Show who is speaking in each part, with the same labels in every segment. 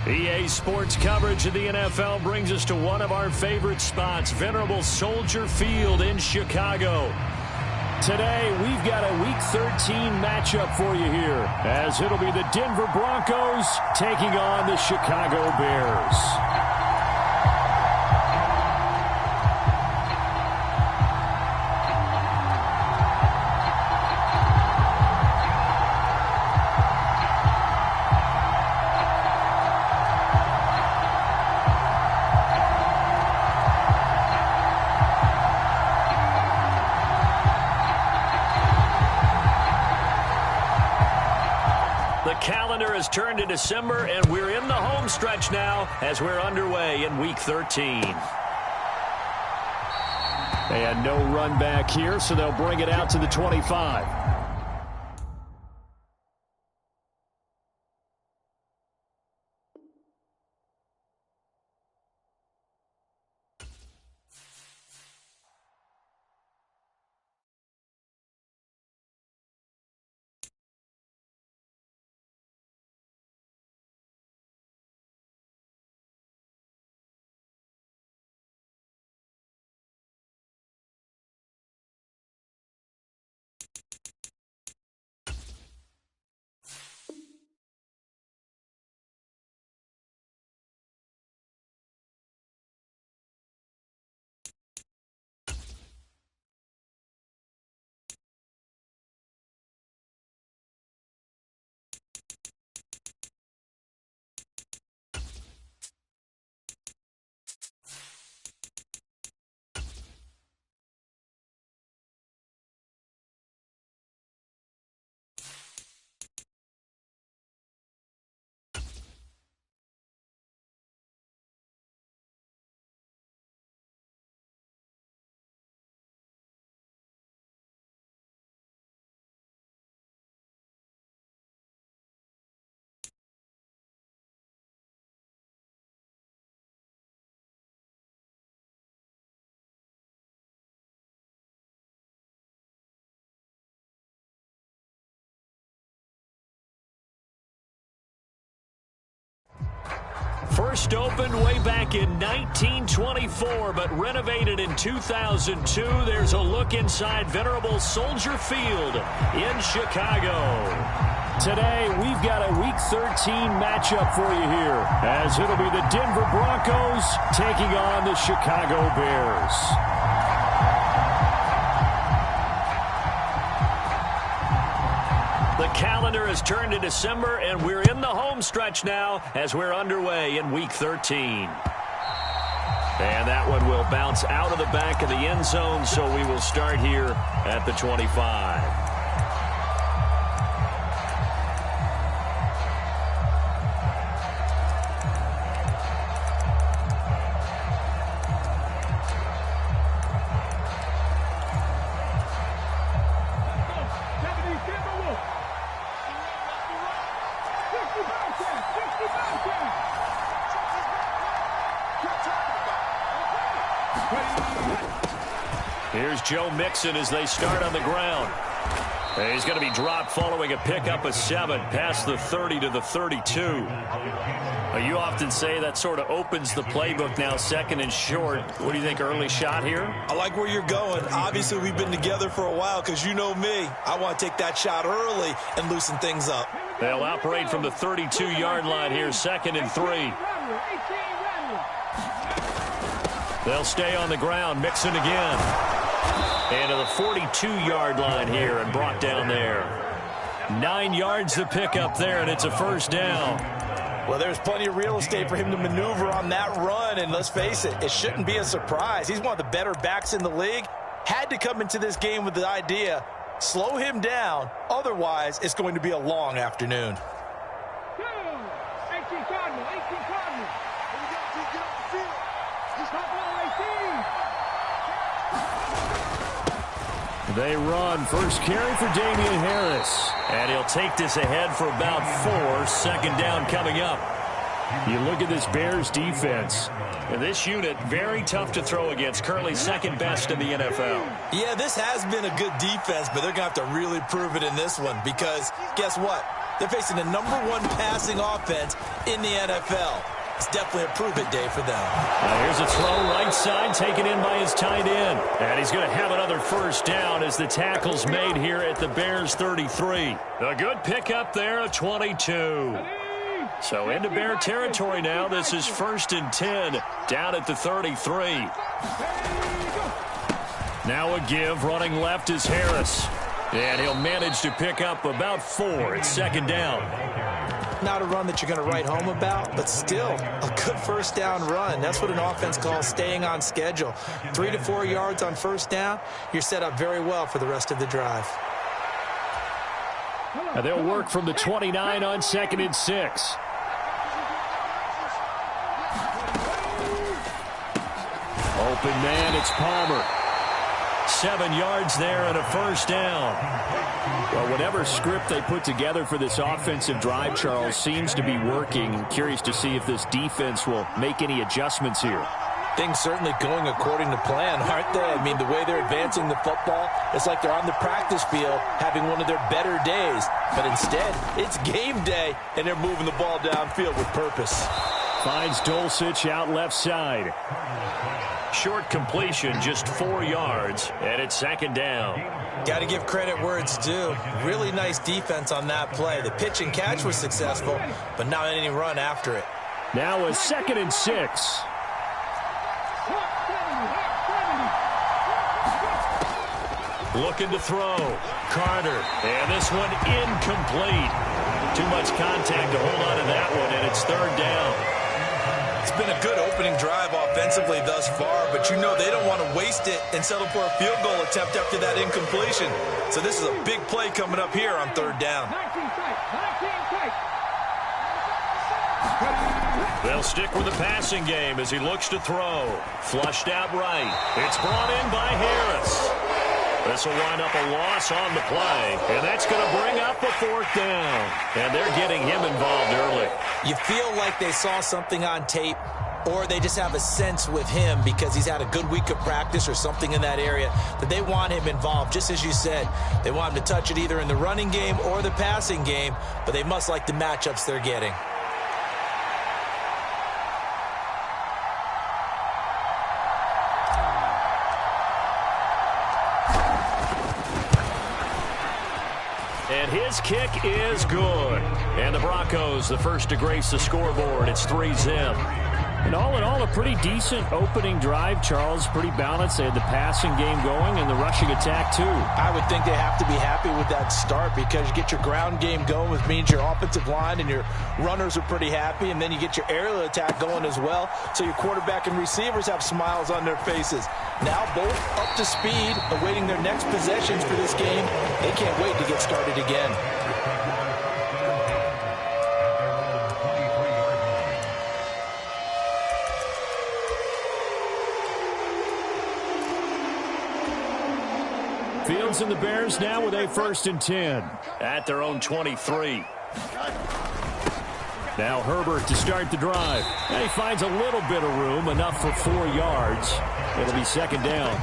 Speaker 1: EA Sports coverage of the NFL brings us to one of our favorite spots, venerable Soldier Field in Chicago. Today, we've got a Week 13 matchup for you here, as it'll be the Denver Broncos taking on the Chicago Bears. Calendar has turned to December, and we're in the home stretch now as we're underway in Week 13. And no run back here, so they'll bring it out to the 25. First opened way back in 1924, but renovated in 2002. There's a look inside venerable Soldier Field in Chicago. Today, we've got a Week 13 matchup for you here, as it'll be the Denver Broncos taking on the Chicago Bears. The calendar has turned to December, and we're in the home stretch now as we're underway in Week 13. And that one will bounce out of the back of the end zone, so we will start here at the 25. Here's Joe Mixon as they start on the ground. He's going to be dropped following a pickup of 7 past the 30 to the 32. You often say that sort of opens the playbook now, second and short. What do you think, early shot here?
Speaker 2: I like where you're going. Obviously, we've been together for a while because you know me. I want to take that shot early and loosen things up.
Speaker 1: They'll operate from the 32-yard line here, second and 3. They'll stay on the ground. Mixon again. And to the 42-yard line here and brought down there. 9 yards to pick up there, and it's a first down.
Speaker 2: Well, there's plenty of real estate for him to maneuver on that run, and let's face it, it shouldn't be a surprise. He's one of the better backs in the league. Had to come into this game with the idea, slow him down, otherwise it's going to be a long afternoon.
Speaker 3: 18 Cardinal.
Speaker 1: They run. First carry for Damian Harris. And he'll take this ahead for about 4. Second down coming up. You look at this Bears defense. And this unit, very tough to throw against. Currently second best in the NFL.
Speaker 2: Yeah, this has been a good defense, but they're going to have to really prove it in this one because guess what? They're facing the #1 passing offense in the NFL. It's definitely a prove-it day for them.
Speaker 1: Here's a throw right side, taken in by his tight end. And he's going to have another first down as the tackle's made here at the Bears 33. A good pickup there, a 22. So into Bear territory now. This is 1st and 10 down at the 33. Now a give. Running left is Harris. And he'll manage to pick up about 4. It's 2nd down.
Speaker 2: Not a run that you're going to write home about, but still a good first down run. That's what an offense calls staying on schedule. 3 to 4 yards on first down. You're set up very well for the rest of the drive.
Speaker 1: And they'll work from the 29 on 2nd and 6. Open man, it's Palmer. 7 yards there and a first down. Well, whatever script they put together for this offensive drive, Charles, seems to be working. I'm curious to see if this defense will make any adjustments here.
Speaker 2: Things certainly going according to plan, aren't they? I mean, the way they're advancing the football, it's like they're on the practice field having one of their better days. But instead, it's game day, and they're moving the ball downfield with purpose.
Speaker 1: Finds Dulcich out left side. Short completion, just 4 yards, and it's 2nd down.
Speaker 2: Got to give credit where it's due. Really nice defense on that play. The pitch and catch was successful, but not any run after it.
Speaker 1: Now a 2nd and 6. Looking to throw. Carter. And this one incomplete. Too much contact to hold on to that one, and it's 3rd down.
Speaker 2: It's been a good opening drive offensively thus far, but you know they don't want to waste it and settle for a field goal attempt after that incompletion. So this is a big play coming up here on 3rd down.
Speaker 1: They'll stick with the passing game as he looks to throw. Flushed out right. It's brought in by Harris. This will wind up a loss on the play, and that's going to bring up a 4th down. And they're getting him involved early.
Speaker 2: You feel like they saw something on tape, or they just have a sense with him because he's had a good week of practice or something in that area that they want him involved. Just as you said, they want him to touch it either in the running game or the passing game, but they must like the matchups they're getting.
Speaker 1: And his kick is good. And the Broncos, the first to grace the scoreboard. It's 3-zip. And all in all, a pretty decent opening drive, Charles. Pretty balanced. They had the passing game going and the rushing attack, too.
Speaker 2: I would think they have to be happy with that start because you get your ground game going, which means your offensive line and your runners are pretty happy, and then you get your aerial attack going as well. So your quarterback and receivers have smiles on their faces. Now both up to speed, awaiting their next possessions for this game. They can't wait to get started again.
Speaker 1: Fields and the Bears now with a 1st and 10 at their own 23. Now Herbert to start the drive. And he finds a little bit of room, enough for 4 yards. It'll be 2nd down.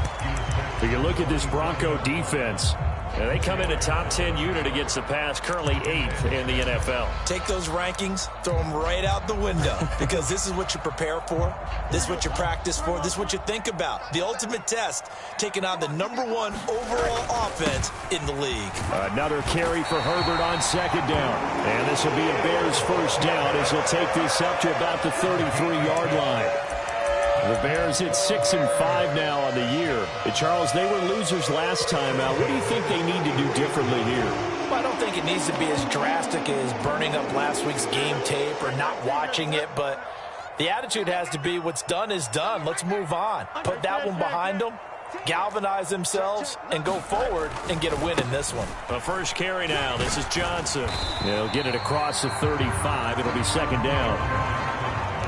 Speaker 1: But you look at this Bronco defense. And they come in a top 10 unit against the pass, currently 8th in the NFL.
Speaker 2: Take those rankings, throw them right out the window, because this is what you prepare for, this is what you practice for, this is what you think about. The ultimate test, taking on the #1 overall offense in the league.
Speaker 1: Another carry for Herbert on 2nd down. And this will be a Bears first down as he'll take this up to about the 33-yard line. The Bears hit 6-5 now on the year. And Charles, they were losers last time out. What do you think they need to do differently here?
Speaker 2: Well, I don't think it needs to be as drastic as burning up last week's game tape or not watching it, but the attitude has to be what's done is done. Let's move on. Put that one behind them, galvanize themselves, and go forward and get a win in this one.
Speaker 1: A first carry now. This is Johnson. They'll get it across the 35. It'll be 2nd down.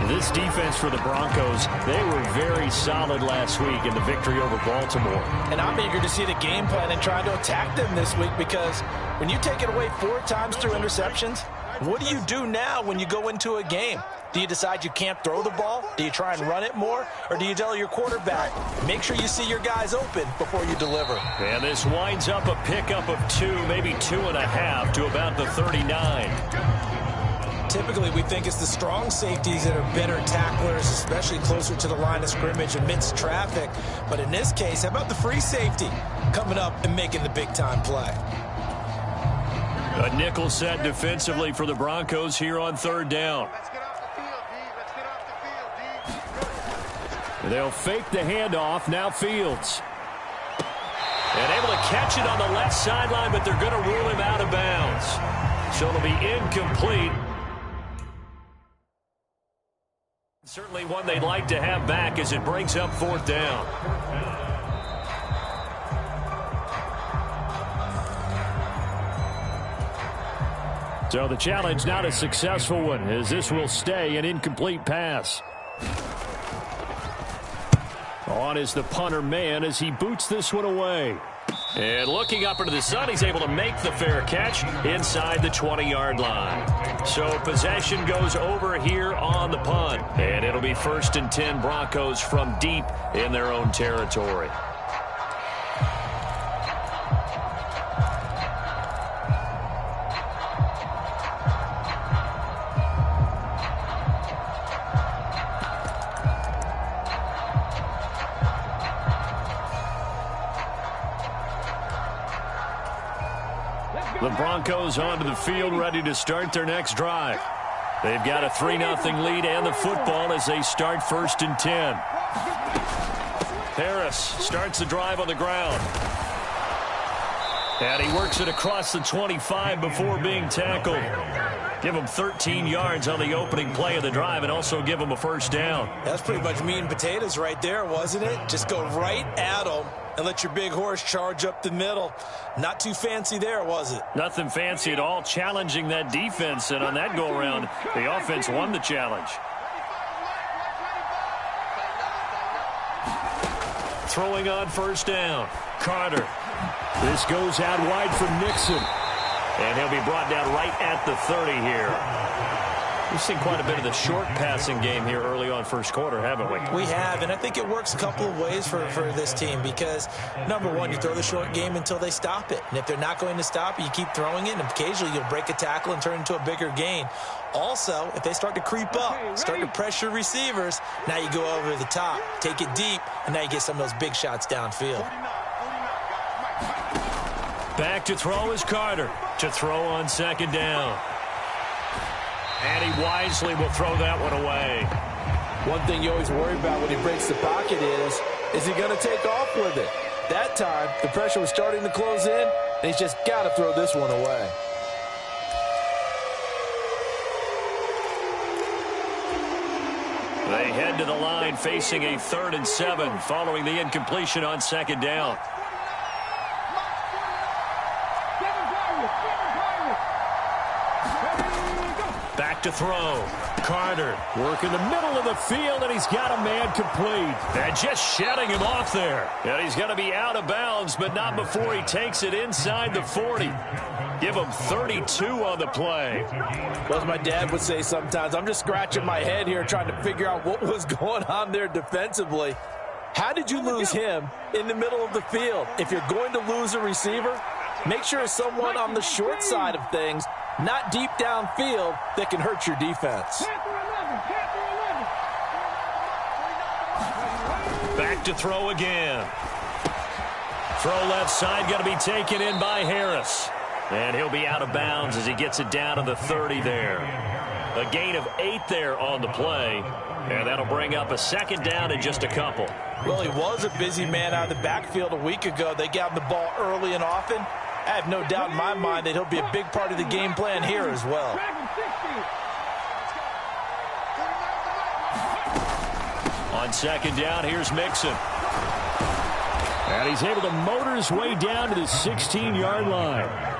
Speaker 1: This defense for the Broncos, they were very solid last week in the victory over Baltimore.
Speaker 2: And I'm eager to see the game plan and trying to attack them this week, because when you take it away 4 times through interceptions, what do you do now when you go into a game? Do you decide you can't throw the ball? Do you try and run it more? Or do you tell your quarterback, make sure you see your guys open before you deliver?
Speaker 1: And this winds up a pickup of 2, maybe 2.5 to about the 39.
Speaker 2: Typically, we think it's the strong safeties that are better tacklers, especially closer to the line of scrimmage amidst traffic. But in this case, how about the free safety coming up and making the big-time play?
Speaker 1: A nickel set defensively for the Broncos here on 3rd down. They'll fake the handoff. Now Fields. And able to catch it on the left sideline, but they're going to rule him out of bounds. So it'll be incomplete. Certainly one they'd like to have back as it brings up 4th down. So the challenge not a successful one, as this will stay an incomplete pass. On is the punter man as he boots this one away. And looking up into the sun, he's able to make the fair catch inside the 20-yard line. So possession goes over here on the punt. And it'll be 1st and 10 Broncos from deep in their own territory. The Broncos onto the field, ready to start their next drive. They've got a 3-0 lead and the football as they start 1st and 10. Harris starts the drive on the ground. And he works it across the 25 before being tackled. Give him 13 yards on the opening play of the drive and also give him a 1st down.
Speaker 2: That's pretty much meat and potatoes right there, wasn't it? Just go right at him and let your big horse charge up the middle. Not too fancy there, was it?
Speaker 1: Nothing fancy at all, challenging that defense. And on that go-around, the offense won the challenge. Throwing on 1st down. Carter. This goes out wide for Nixon. And he'll be brought down right at the 30 here. We've seen quite a bit of the short passing game here early on 1st quarter, haven't we?
Speaker 2: We have, and I think it works a couple of ways for this team because, number one, you throw the short game until they stop it. And if they're not going to stop it, you keep throwing it, and occasionally you'll break a tackle and turn it into a bigger gain. Also, if they start to creep up, start to pressure receivers, now you go over the top, take it deep, and now you get some of those big shots downfield.
Speaker 1: Back to throw is Carter. To throw on 2nd down. And he wisely will throw that one away.
Speaker 2: One thing you always worry about when he breaks the pocket is he going to take off with it? That time, the pressure was starting to close in, and he's just got to throw this one away.
Speaker 1: They head to the line facing a 3rd and 7 following the incompletion on 2nd down. Back to throw. Carter working the middle of the field, and he's got a man complete. And just shedding him off there. And he's going to be out of bounds, but not before he takes it inside the 40. Give him 32 on the play.
Speaker 2: Well, as my dad would say sometimes, I'm just scratching my head here trying to figure out what was going on there defensively. How did you lose him in the middle of the field? If you're going to lose a receiver, make sure it's someone on the short side of things, not deep downfield, that can hurt your defense.
Speaker 1: Back to throw again. Throw left side, going to be taken in by Harris. And he'll be out of bounds as he gets it down to the 30 there. A gain of 8 there on the play. And that'll bring up a 2nd down in just a couple.
Speaker 2: Well, he was a busy man out of the backfield a week ago. They got him the ball early and often. I have no doubt in my mind that he'll be a big part of the game plan here as well.
Speaker 1: On 2nd down, here's Mixon. And he's able to motor his way down to the 16-yard line.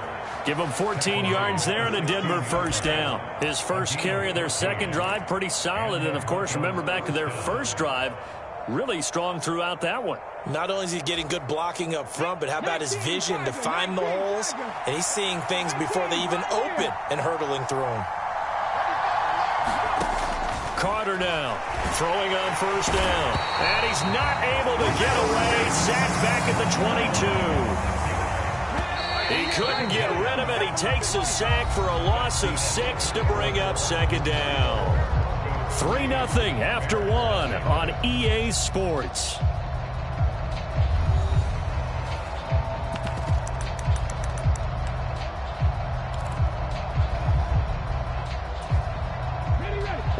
Speaker 1: Give him 14 yards there and a Denver 1st down. His first carry of their 2nd drive, pretty solid. And, of course, remember back to their 1st drive, really strong throughout that one.
Speaker 2: Not only is he getting good blocking up front, but how about his vision to find the holes? And he's seeing things before they even open and hurtling through them.
Speaker 1: Carter now, throwing on first down. And he's not able to get away. Sacked back at the 22. He couldn't get rid of it. He takes a sack for a loss of 6 to bring up second down. 3-0 after 1 on EA Sports.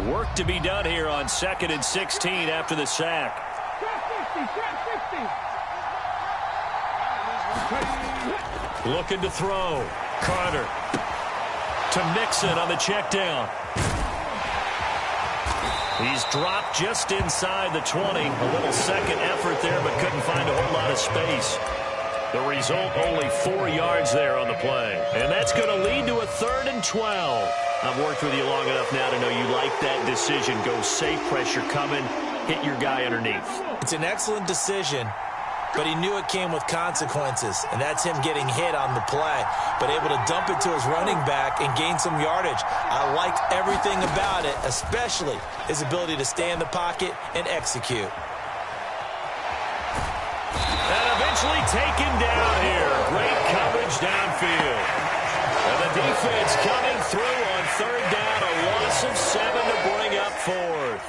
Speaker 1: Work to be done here on 2nd and 16 after the sack. Looking to throw. Carter to Mixon on the check down. He's dropped just inside the 20. A little second effort there, but couldn't find a whole lot of space. The result, only 4 yards there on the play. And that's going to lead to a 3rd and 12. I've worked with you long enough now to know you like that decision. Go safe, pressure coming, hit your guy underneath.
Speaker 2: It's an excellent decision, but he knew it came with consequences, and that's him getting hit on the play, but able to dump it to his running back and gain some yardage. I liked everything about it, especially his ability to stay in the pocket and execute.
Speaker 1: And eventually taken down here. Great coverage downfield. And the defense coming through on 3rd down. A loss of 7 to bring up 4th.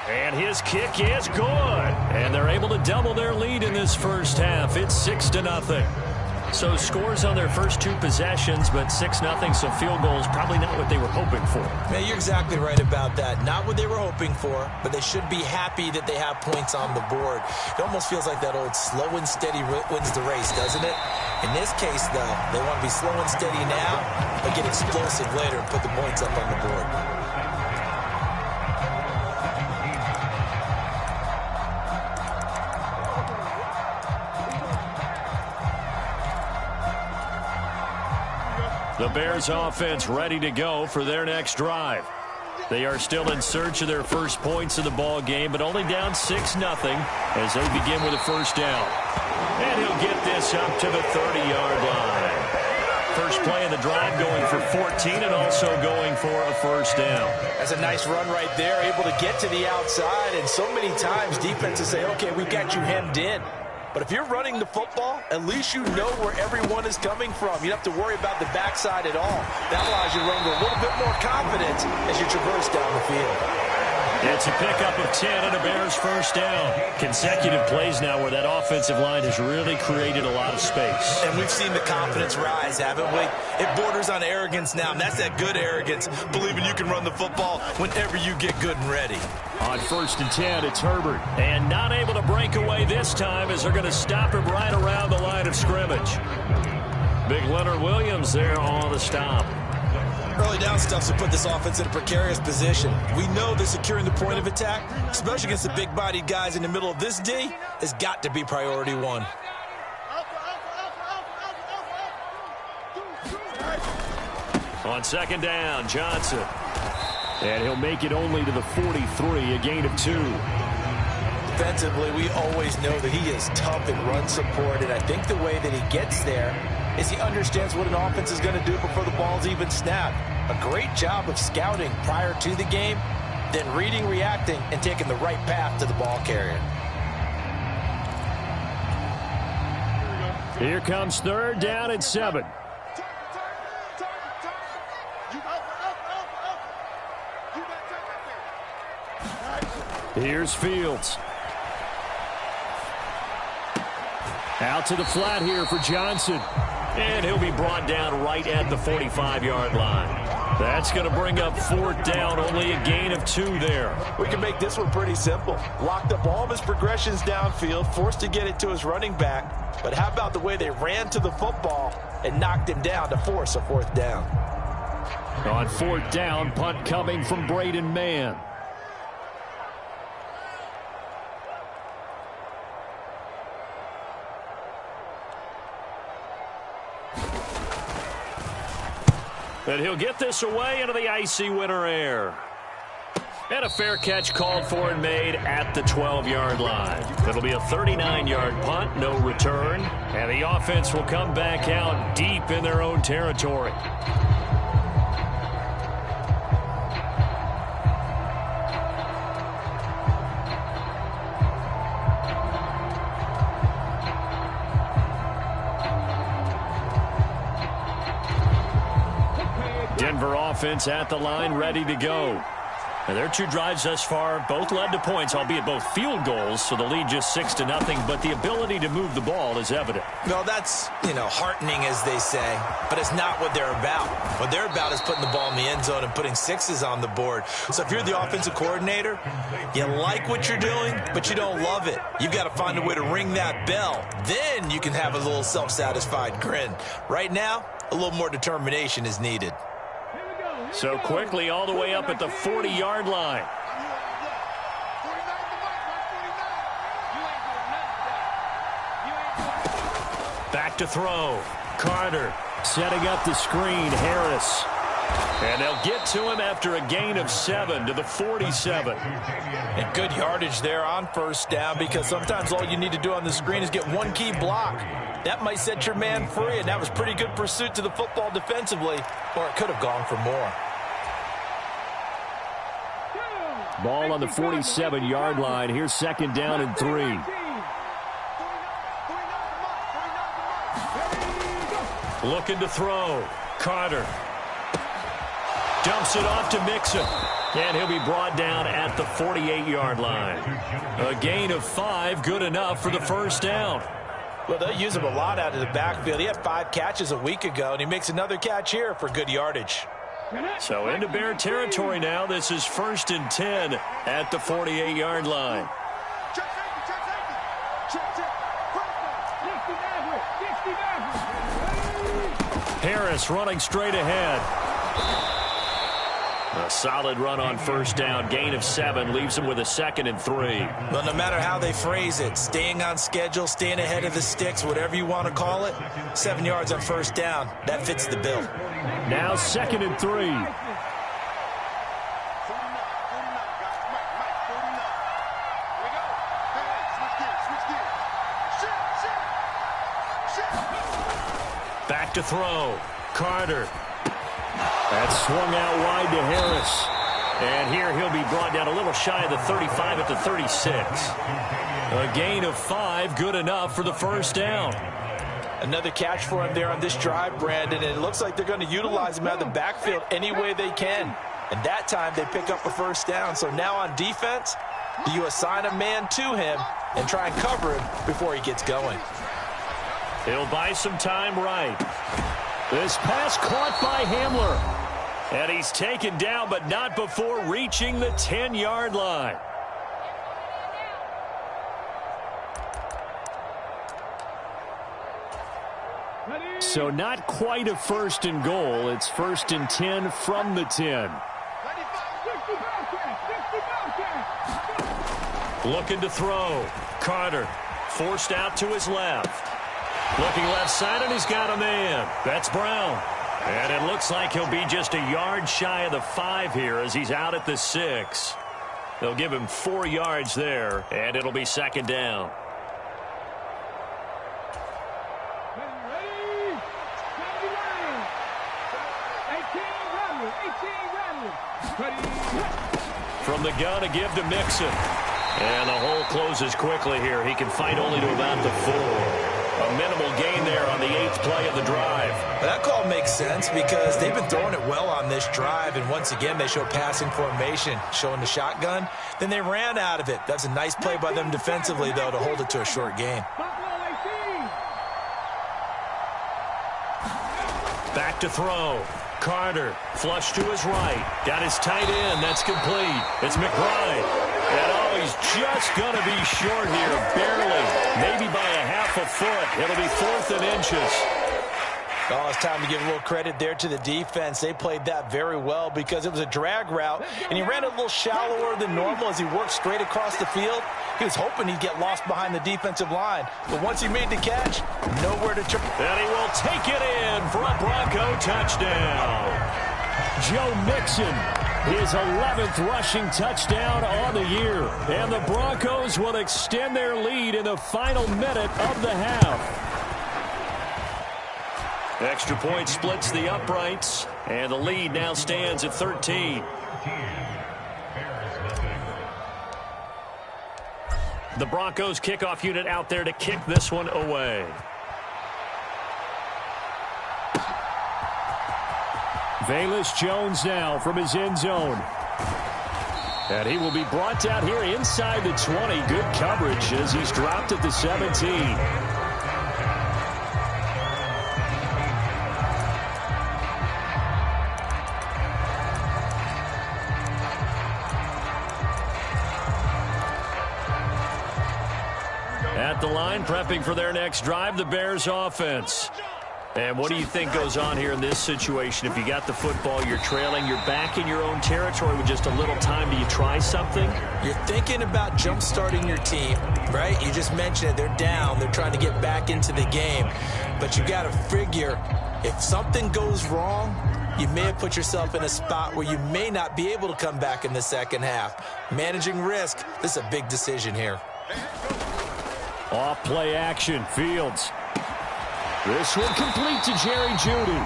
Speaker 1: And his kick is good. And they're able to double their lead in this first half. It's 6-0. So scores on their first 2 possessions, but 6-0, so field goals probably not what they were hoping for.
Speaker 2: Man, you're exactly right about that. Not what they were hoping for, but they should be happy that they have points on the board. It almost feels like that old slow and steady wins the race, doesn't it? In this case, though, they want to be slow and steady now, but get explosive later and put the points up on the board.
Speaker 1: The Bears offense ready to go for their next drive. They are still in search of their first points of the ball game, but only down 6-0 as they begin with a first down. And he'll get this up to the 30-yard line. First play of the drive going for 14 and also going for a first down.
Speaker 2: That's a nice run right there, able to get to the outside, and so many times defenses say, okay, we've got you hemmed in. But if you're running the football, at least you know where everyone is coming from. You don't have to worry about the backside at all. That allows you to run with a little bit more confidence as you traverse down the field.
Speaker 1: It's a pickup of 10 and a Bears first down. Consecutive plays now where that offensive line has really created a lot of space.
Speaker 2: And we've seen the confidence rise, haven't we? It borders on arrogance now, and that's that good arrogance, believing you can run the football whenever you get good and ready.
Speaker 1: On 1st and 10, it's Herbert. And not able to break away this time as they're going to stop him right around the line of scrimmage. Big Leonard Williams there on the stop.
Speaker 2: Early down stuffs will put this offense in a precarious position. We know that securing the point of attack, especially against the big-bodied guys in the middle of this D, has got to be priority 1.
Speaker 1: On 2nd down, Johnson. And he'll make it only to the 43, a gain of 2.
Speaker 2: Defensively, we always know that he is tough in run support, and I think the way that he gets there is he understands what an offense is going to do before the ball's even snapped. A great job of scouting prior to the game, then reading, reacting, and taking the right path to the ball carrier.
Speaker 1: Here comes 3rd down and 7. Here's Fields. Out to the flat here for Johnson. And he'll be brought down right at the 45-yard line. That's going to bring up 4th down, only a gain of 2 there.
Speaker 2: We can make this one pretty simple. Locked up all of his progressions downfield, forced to get it to his running back. But how about the way they ran to the football and knocked him down to force a 4th down?
Speaker 1: On 4th down, punt coming from Braden Mann. And he'll get this away into the icy winter air. And a fair catch called for and made at the 12-yard line. It'll be a 39-yard punt, no return. And the offense will come back out deep in their own territory. Denver offense at the line, ready to go. And their two drives thus far both led to points, albeit both field goals, so the lead just 6-0, but the ability to move the ball is evident.
Speaker 2: Well, that's, heartening, as they say, but it's not what they're about. What they're about is putting the ball in the end zone and putting sixes on the board. So if you're the offensive coordinator, you like what you're doing, but you don't love it. You've got to find a way to ring that bell. Then you can have a little self-satisfied grin. Right now, a little more determination is needed.
Speaker 1: So quickly all the way up at the 40-yard line. Back to throw. Carter setting up the screen. Harris. And they'll get to him after a gain of 7 to the 47.
Speaker 2: And good yardage there on first down, because sometimes all you need to do on the screen is get one key block. That might set your man free, and that was pretty good pursuit to the football defensively, or it could have gone for more.
Speaker 1: Ball on the 47-yard line. Here's second down and 3. Looking to throw. Carter dumps it off to Mixon. And he'll be brought down at the 48-yard line. A gain of 5, good enough for the first down.
Speaker 2: Well, they'll use him a lot out of the backfield. He had 5 catches a week ago, and he makes another catch here for good yardage.
Speaker 1: So into Bear territory now. This is 1st and 10 at the 48-yard line. Harris running straight ahead. A solid run on first down. Gain of 7 leaves him with a 2nd and 3.
Speaker 2: Well, no matter how they phrase it, staying on schedule, staying ahead of the sticks, whatever you want to call it, 7 yards on first down, that fits the bill.
Speaker 1: Now 2nd and 3. Back to throw. Carter. That's swung out wide to Harris. And here he'll be brought down a little shy of the 35 at the 36. A gain of 5, good enough for the first down.
Speaker 2: Another catch for him there on this drive, Brandon, and it looks like they're going to utilize him out of the backfield any way they can. And that time they pick up a first down. So now on defense, you assign a man to him and try and cover him before he gets going.
Speaker 1: He'll buy some time right. This pass caught by Hamler. And he's taken down, but not before reaching the 10-yard line. So not quite a 1st and goal. It's 1st and 10 from the 10. Looking to throw. Carter forced out to his left. Looking left side, and he's got a man. That's Brown. And it looks like he'll be just a yard shy of the 5 here as he's out at the 6. They'll give him 4 yards there, and it'll be 2nd down. From the gun, a give to Mixon. And the hole closes quickly here. He can fight only to about the 4. A minimal gain there on the 8th play of the drive.
Speaker 2: That call makes sense because they've been throwing it well on this drive, and once again they show passing formation, showing the shotgun. Then they ran out of it. That's a nice play by them defensively, though, to hold it to a short gain.
Speaker 1: Back to throw. Carter, flush to his right. Got his tight end. That's complete. It's McBride. And he's just going to be short here, barely. Maybe by a half a foot. It'll be 4th and inches.
Speaker 2: Oh, it's time to give a little credit there to the defense. They played that very well because it was a drag route, and he ran a little shallower than normal as he worked straight across the field. He was hoping he'd get lost behind the defensive line, but once he made the catch, nowhere to turn.
Speaker 1: And he will take it in for a Bronco touchdown. Joe Mixon his 11th rushing touchdown on the year. And the Broncos will extend their lead in the final minute of the half. Extra point splits the uprights, and the lead now stands at 13. The Broncos kickoff unit out there to kick this one away. Velus Jones now from his end zone. And he will be brought down here inside the 20. Good coverage as he's dropped at the 17. At the line, prepping for their next drive, the Bears offense. And what do you think goes on here in this situation? If you got the football, you're trailing, you're back in your own territory with just a little time. Do you try something?
Speaker 2: You're thinking about jump-starting your team, right? You just mentioned it. They're down. They're trying to get back into the game. But you got to figure, if something goes wrong, you may have put yourself in a spot where you may not be able to come back in the second half. Managing risk, this is a big decision here.
Speaker 1: Off play action, Fields. This one complete to Jerry Jeudy.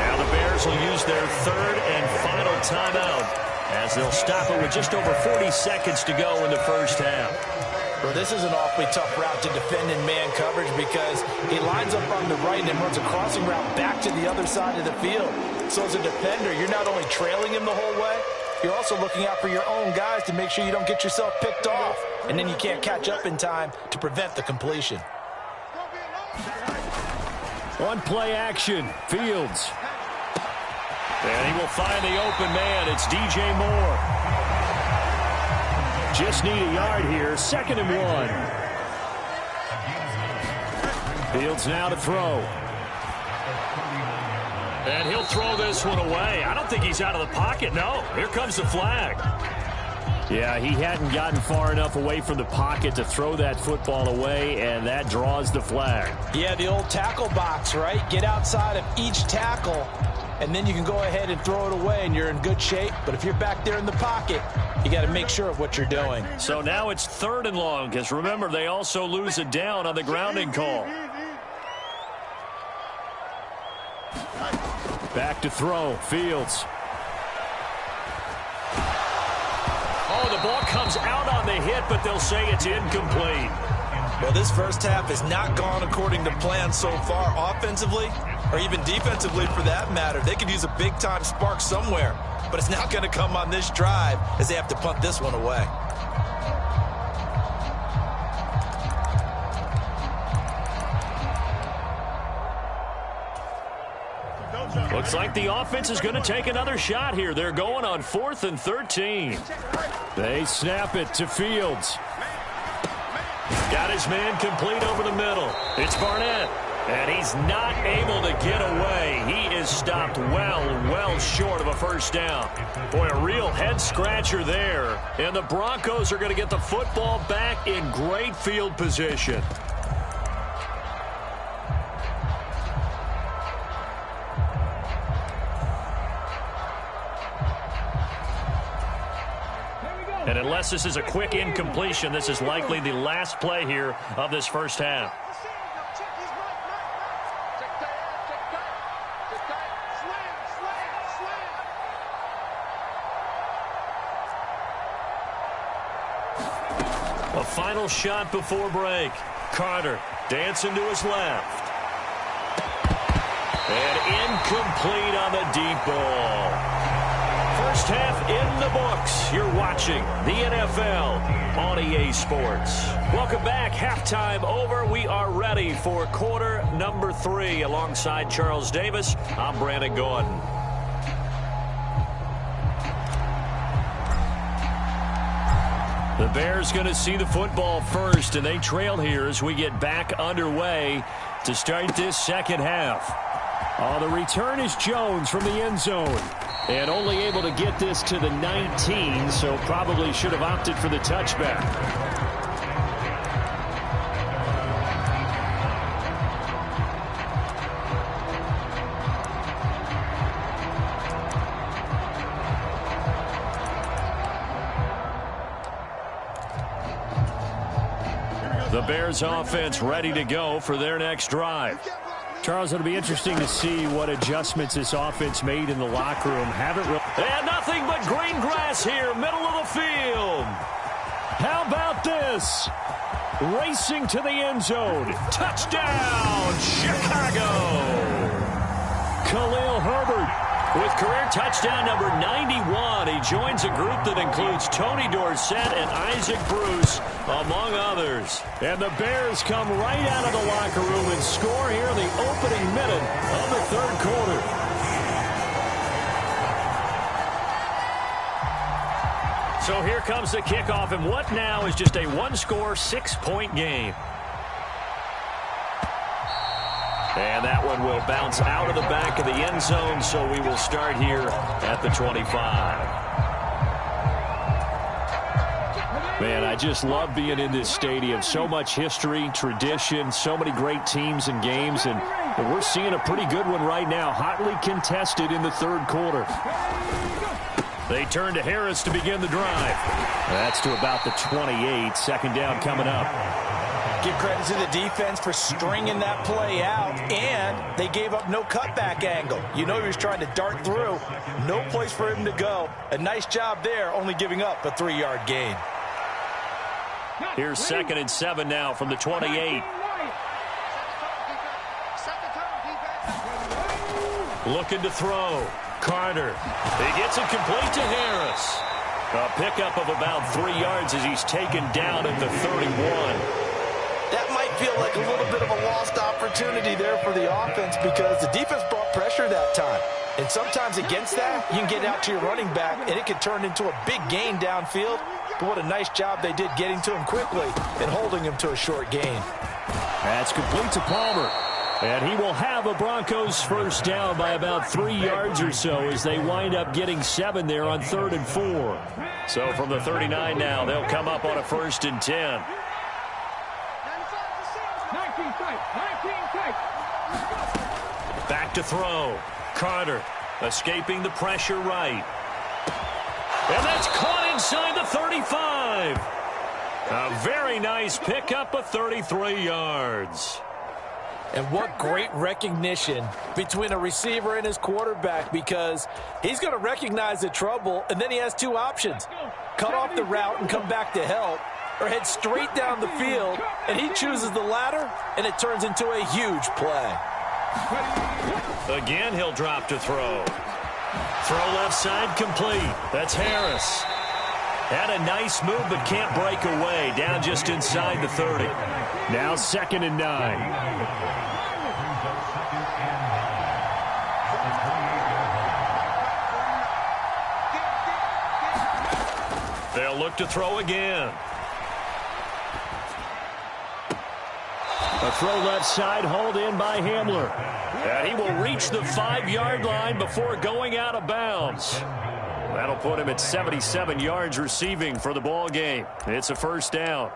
Speaker 1: Now the Bears will use their third and final timeout as they'll stop it with just over 40 seconds to go in the first half.
Speaker 2: Well, this is an awfully tough route to defend in man coverage because he lines up on the right and then runs a crossing route back to the other side of the field. So as a defender, you're not only trailing him the whole way, you're also looking out for your own guys to make sure you don't get yourself picked off. And then you can't catch up in time to prevent the completion.
Speaker 1: One play action, Fields. And he will find the open man. It's DJ Moore. Just need a yard here. 2nd and 1. Fields now to throw. And he'll throw this one away. I don't think he's out of the pocket. No, here comes the flag. Yeah, he hadn't gotten far enough away from the pocket to throw that football away, and that draws the flag.
Speaker 2: Yeah, the old tackle box, right? Get outside of each tackle, and then you can go ahead and throw it away, and you're in good shape. But if you're back there in the pocket, you got to make sure of what you're doing.
Speaker 1: So now it's 3rd and long, because remember, they also lose it down on the grounding call. Back to throw, Fields. Oh, the ball comes out on the hit, but they'll say it's incomplete.
Speaker 2: Well, this first half has not gone according to plan so far offensively, or even defensively for that matter. They could use a big-time spark somewhere, but it's not going to come on this drive as they have to punt this one away.
Speaker 1: Looks like the offense is going to take another shot here. They're going on 4th and 13. They snap it to Fields. Got his man complete over the middle. It's Barnett. And he's not able to get away. He is stopped well short of a first down. Boy, a real head-scratcher there. And the Broncos are going to get the football back in great field position. And unless this is a quick incompletion, this is likely the last play here of this first half. A final shot before break. Carter dancing to his left. And incomplete on the deep ball. First half in the books. You're watching the NFL on EA Sports. Welcome back. Halftime over. We are ready for quarter number 3. Alongside Charles Davis, I'm Brandon Gordon. The Bears going to see the football first, and they trail here as we get back underway to start this second half. The return is Jones from the end zone. And only able to get this to the 19, so probably should have opted for the touchback. The Bears offense ready to go for their next drive.
Speaker 3: Charles, it'll be interesting to see what adjustments this offense made in the locker room.
Speaker 1: And nothing but green grass here, middle of the field. How about this? Racing to the end zone. Touchdown, Chicago. Khalil Herbert with career touchdown number 91. He joins a group that includes Tony Dorsett and Isaac Bruce, among others. And the Bears come right out of the locker room and score here in the opening minute of the third quarter. So here comes the kickoff, and what now is just a one-score, 6-point game. And that one will bounce out of the back of the end zone, so we will start here at the 25. Man, I just love being in this stadium. So much history, tradition, so many great teams and games, and we're seeing a pretty good one right now, hotly contested in the third quarter. They turn to Harris to begin the drive. That's to about the 28. Second down coming up.
Speaker 2: Give credit to the defense for stringing that play out, and they gave up no cutback angle. You know he was trying to dart through. No place for him to go. A nice job there, only giving up a 3-yard gain.
Speaker 1: Here's 2nd and 7 now from the 28. Looking to throw. Carter. He gets it complete to Harris. A pickup of about 3 yards as he's taken down at the 31.
Speaker 2: That might feel like a little bit of a lost opportunity there for the offense because the defense brought pressure that time. And sometimes against that, you can get out to your running back, and it can turn into a big gain downfield. But what a nice job they did getting to him quickly and holding him to a short gain.
Speaker 1: That's complete to Palmer. And he will have a Broncos first down by about 3 yards or so as they wind up getting 7 there on 3rd and 4. So from the 39 now, they'll come up on a 1st and 10. Back to throw. Carter escaping the pressure right. And that's caught inside the 35. A very nice pickup of 33 yards.
Speaker 2: And what great recognition between a receiver and his quarterback, because he's going to recognize the trouble, and then he has two options. Cut off the route and come back to help, or head straight down the field, and he chooses the latter, and it turns into a huge play.
Speaker 1: Again, he'll drop to throw. Throw left side complete. That's Harris. Had a nice move but can't break away. Down just inside the 30. Now 2nd and 9. They'll look to throw again. A throw left side, hauled in by Hamler. And he will reach the 5-yard line before going out of bounds. That'll put him at 77 yards receiving for the ball game. It's a first down.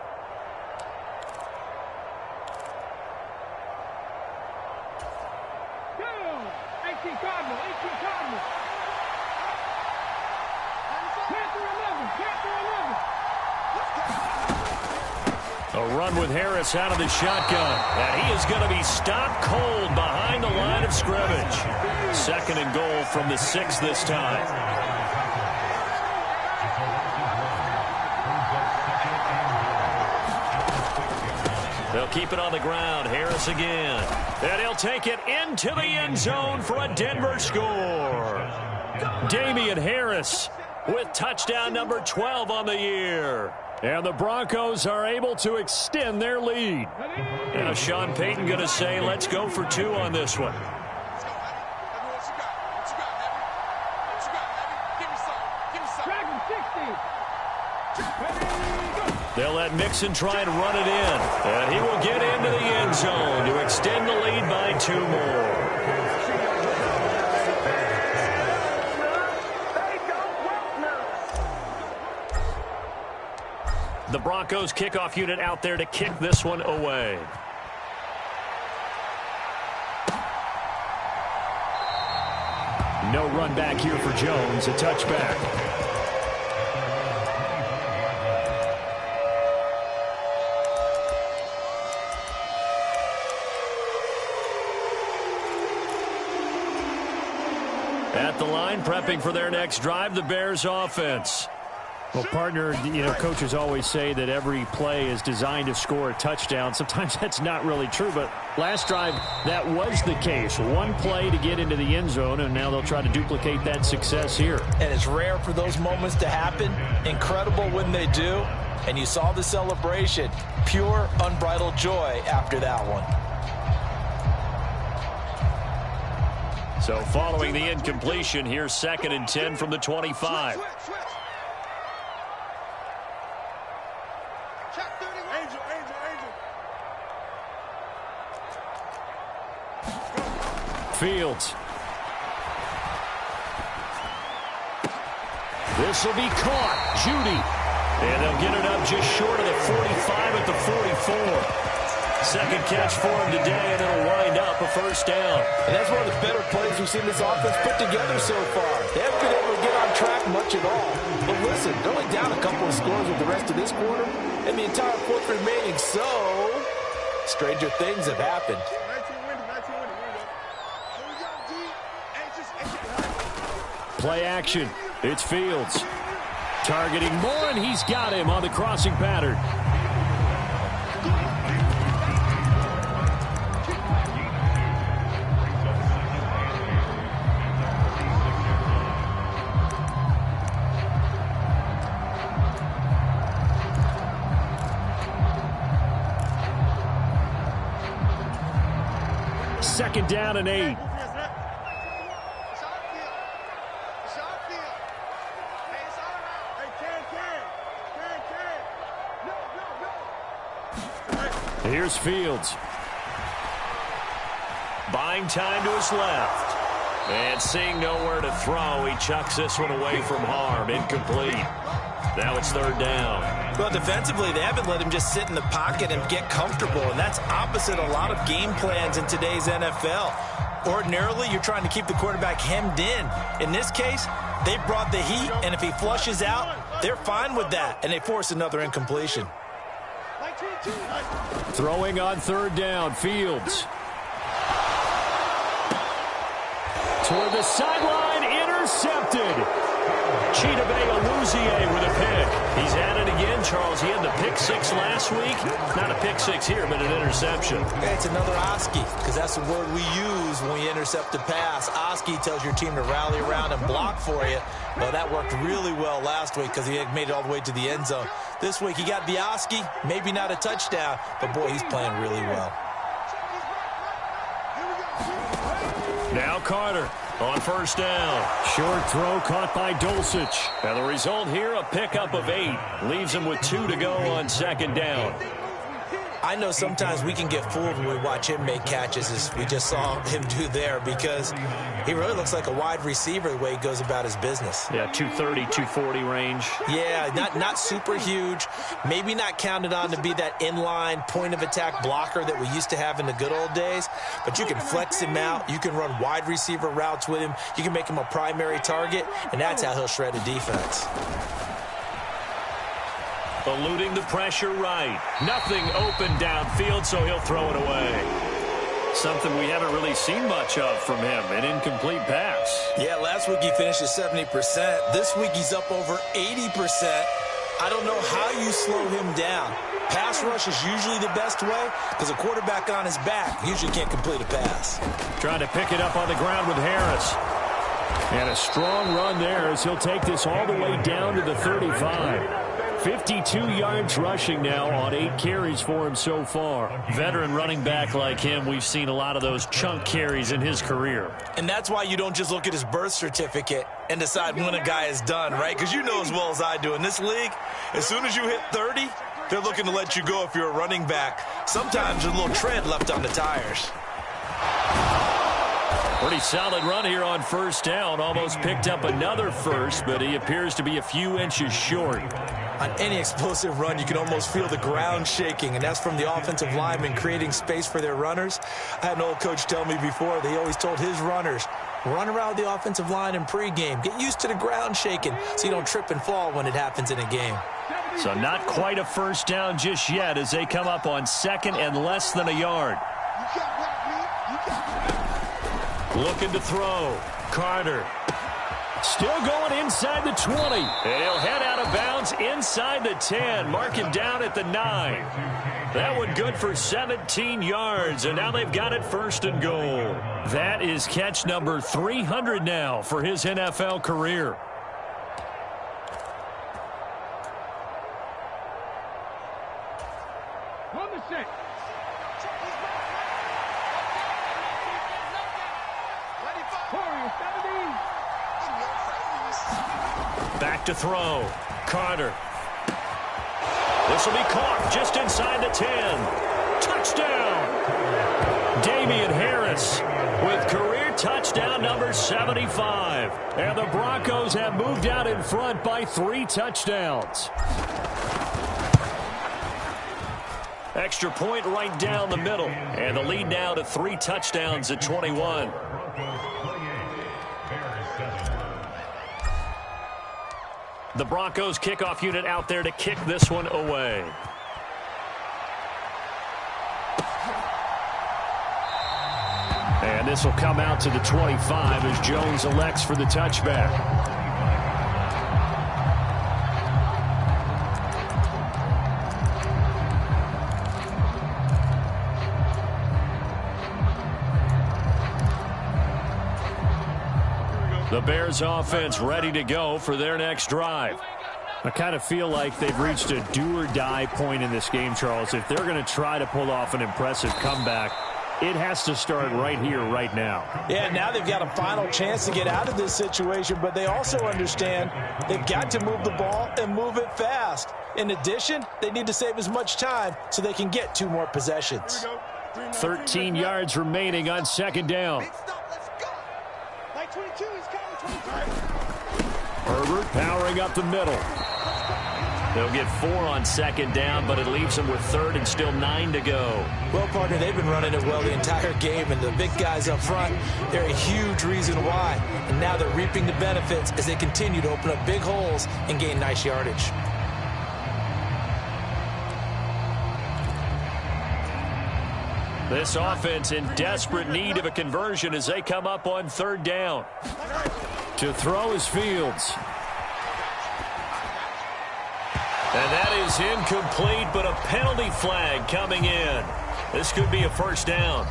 Speaker 1: A run with Harris out of the shotgun. And he is going to be stopped cold behind the line of scrimmage. 2nd and goal from the 6 this time. They'll keep it on the ground. Harris again. And he'll take it into the end zone for a Denver score. Damian Harris with touchdown number 12 on the year. And the Broncos are able to extend their lead. Now Sean Payton going to say, let's go for 2 on this one. They'll let Mixon try to run it in. And he will get into the end zone to extend the lead by 2 more. The Broncos kickoff unit out there to kick this one away. No run back here for Jones. A touchback. the line, prepping for their next drive, the Bears offense.
Speaker 3: Well, partner, coaches always say that every play is designed to score a touchdown. Sometimes that's not really true, but last drive, that was the case. One play to get into the end zone, and now they'll try to duplicate that success here.
Speaker 2: And it's rare for those moments to happen. Incredible when they do. And you saw the celebration. Pure, unbridled joy after that one.
Speaker 1: So following the incompletion, here's 2nd and 10 from the 25. Fields. This will be caught. Judy. And they'll get it up just short of the 45 at the 44. Second catch for him today, and it'll wind up a first down.
Speaker 2: And that's one of the better plays we've seen this offense put together so far. They haven't been able to get on track much at all. But listen, they're only down a couple of scores with the rest of this quarter, and the entire fourth remaining, so stranger things have happened.
Speaker 3: Play action. It's Fields. Targeting Moore, and he's got him on the crossing pattern. Second down and 8. Here's Fields.
Speaker 1: Buying time to his left. And seeing nowhere to throw, he chucks this one away from harm. Incomplete. Now it's 3rd down.
Speaker 2: Well, defensively, they haven't let him just sit in the pocket and get comfortable, and that's opposite a lot of game plans in today's NFL. Ordinarily, you're trying to keep the quarterback hemmed in. In this case, they brought the heat, and if he flushes out, they're fine with that, and they force another incompletion.
Speaker 3: Throwing on 3rd down, Fields. Toward the sideline, intercepted. Chidobe Awuzie with a pick. He's at it again, Charles. He had the pick 6 last week. Not a pick 6 here, but an interception.
Speaker 2: Yeah, it's another Oski, because that's the word we use when you intercept a pass. Oski tells your team to rally around and block for you. Well, that worked really well last week because he had made it all the way to the end zone. This week he got the Oski, maybe not a touchdown, but boy, he's playing really well.
Speaker 1: Now Carter on 1st down.
Speaker 3: Short throw caught by Dulcich.
Speaker 1: And the result here, a pickup of 8. Leaves him with 2 to go on 2nd down.
Speaker 2: I know sometimes we can get fooled when we watch him make catches, as we just saw him do there, because he really looks like a wide receiver the way he goes about his business.
Speaker 1: Yeah, 230, 240 range.
Speaker 2: Yeah, not super huge. Maybe not counted on to be that inline point-of-attack blocker that we used to have in the good old days, but you can flex him out. You can run wide receiver routes with him. You can make him a primary target, and that's how he'll shred a defense.
Speaker 1: Eluding the pressure right. Nothing open downfield, so he'll throw it away. Something we haven't really seen much of from him, an incomplete pass.
Speaker 2: Yeah, last week he finished at 70%. This week he's up over 80%. I don't know how you slow him down. Pass rush is usually the best way because a quarterback on his back usually can't complete a pass.
Speaker 3: Trying to pick it up on the ground with Harris. And a strong run there as he'll take this all the way down to the 35. 52 yards rushing now on 8 carries for him so far. Veteran running back like him, we've seen a lot of those chunk carries in his career.
Speaker 2: And that's why you don't just look at his birth certificate and decide when a guy is done, right? Because you know as well as I do, in this league, as soon as you hit 30, they're looking to let you go if you're a running back. Sometimes there's a little tread left on the tires.
Speaker 1: Pretty solid run here on 1st down. Almost picked up another first, but he appears to be a few inches short.
Speaker 2: On any explosive run, you can almost feel the ground shaking, and that's from the offensive linemen creating space for their runners. I had an old coach tell me before, they always told his runners, run around the offensive line in pregame. Get used to the ground shaking so you don't trip and fall when it happens in a game.
Speaker 1: So not quite a 1st down just yet as they come up on 2nd and less than a yard. Looking to throw. Carter.
Speaker 3: Still going inside the 20.
Speaker 1: And he'll head out of bounds inside the 10. Mark him down at the 9. That one good for 17 yards, and now they've got it first and goal. That is catch number 300 now for his NFL career. Back to throw. Carter. This will be caught just inside the 10. Touchdown! Damian Harris with career touchdown number 75. And the Broncos have moved out in front by 3 touchdowns. Extra point right down the middle. And the lead now to 3 touchdowns at 21. The Broncos kickoff unit out there to kick this one away. And this will come out to the 25 as Jones elects for the touchback. The Bears offense ready to go for their next drive. I kind of feel like they've reached a do-or-die point in this game, Charles. If they're going to try to pull off an impressive comeback, it has to start right here, right now.
Speaker 2: Yeah, now they've got a final chance to get out of this situation, but they also understand they've got to move the ball and move it fast. In addition, they need to save as much time so they can get 2 more possessions.
Speaker 3: 13 yards remaining on second down. Herbert powering up the middle. They'll get 4 on second down, but it leaves them with 3rd and still 9 to go.
Speaker 2: Well, partner, they've been running it well the entire game, and the big guys up front, they're a huge reason why. And now they're reaping the benefits as they continue to open up big holes and gain nice yardage.
Speaker 1: This offense in desperate need of a conversion as they come up on 3rd down.
Speaker 3: To throw is Fields.
Speaker 1: And that is incomplete, but a penalty flag coming in. This could be a first down.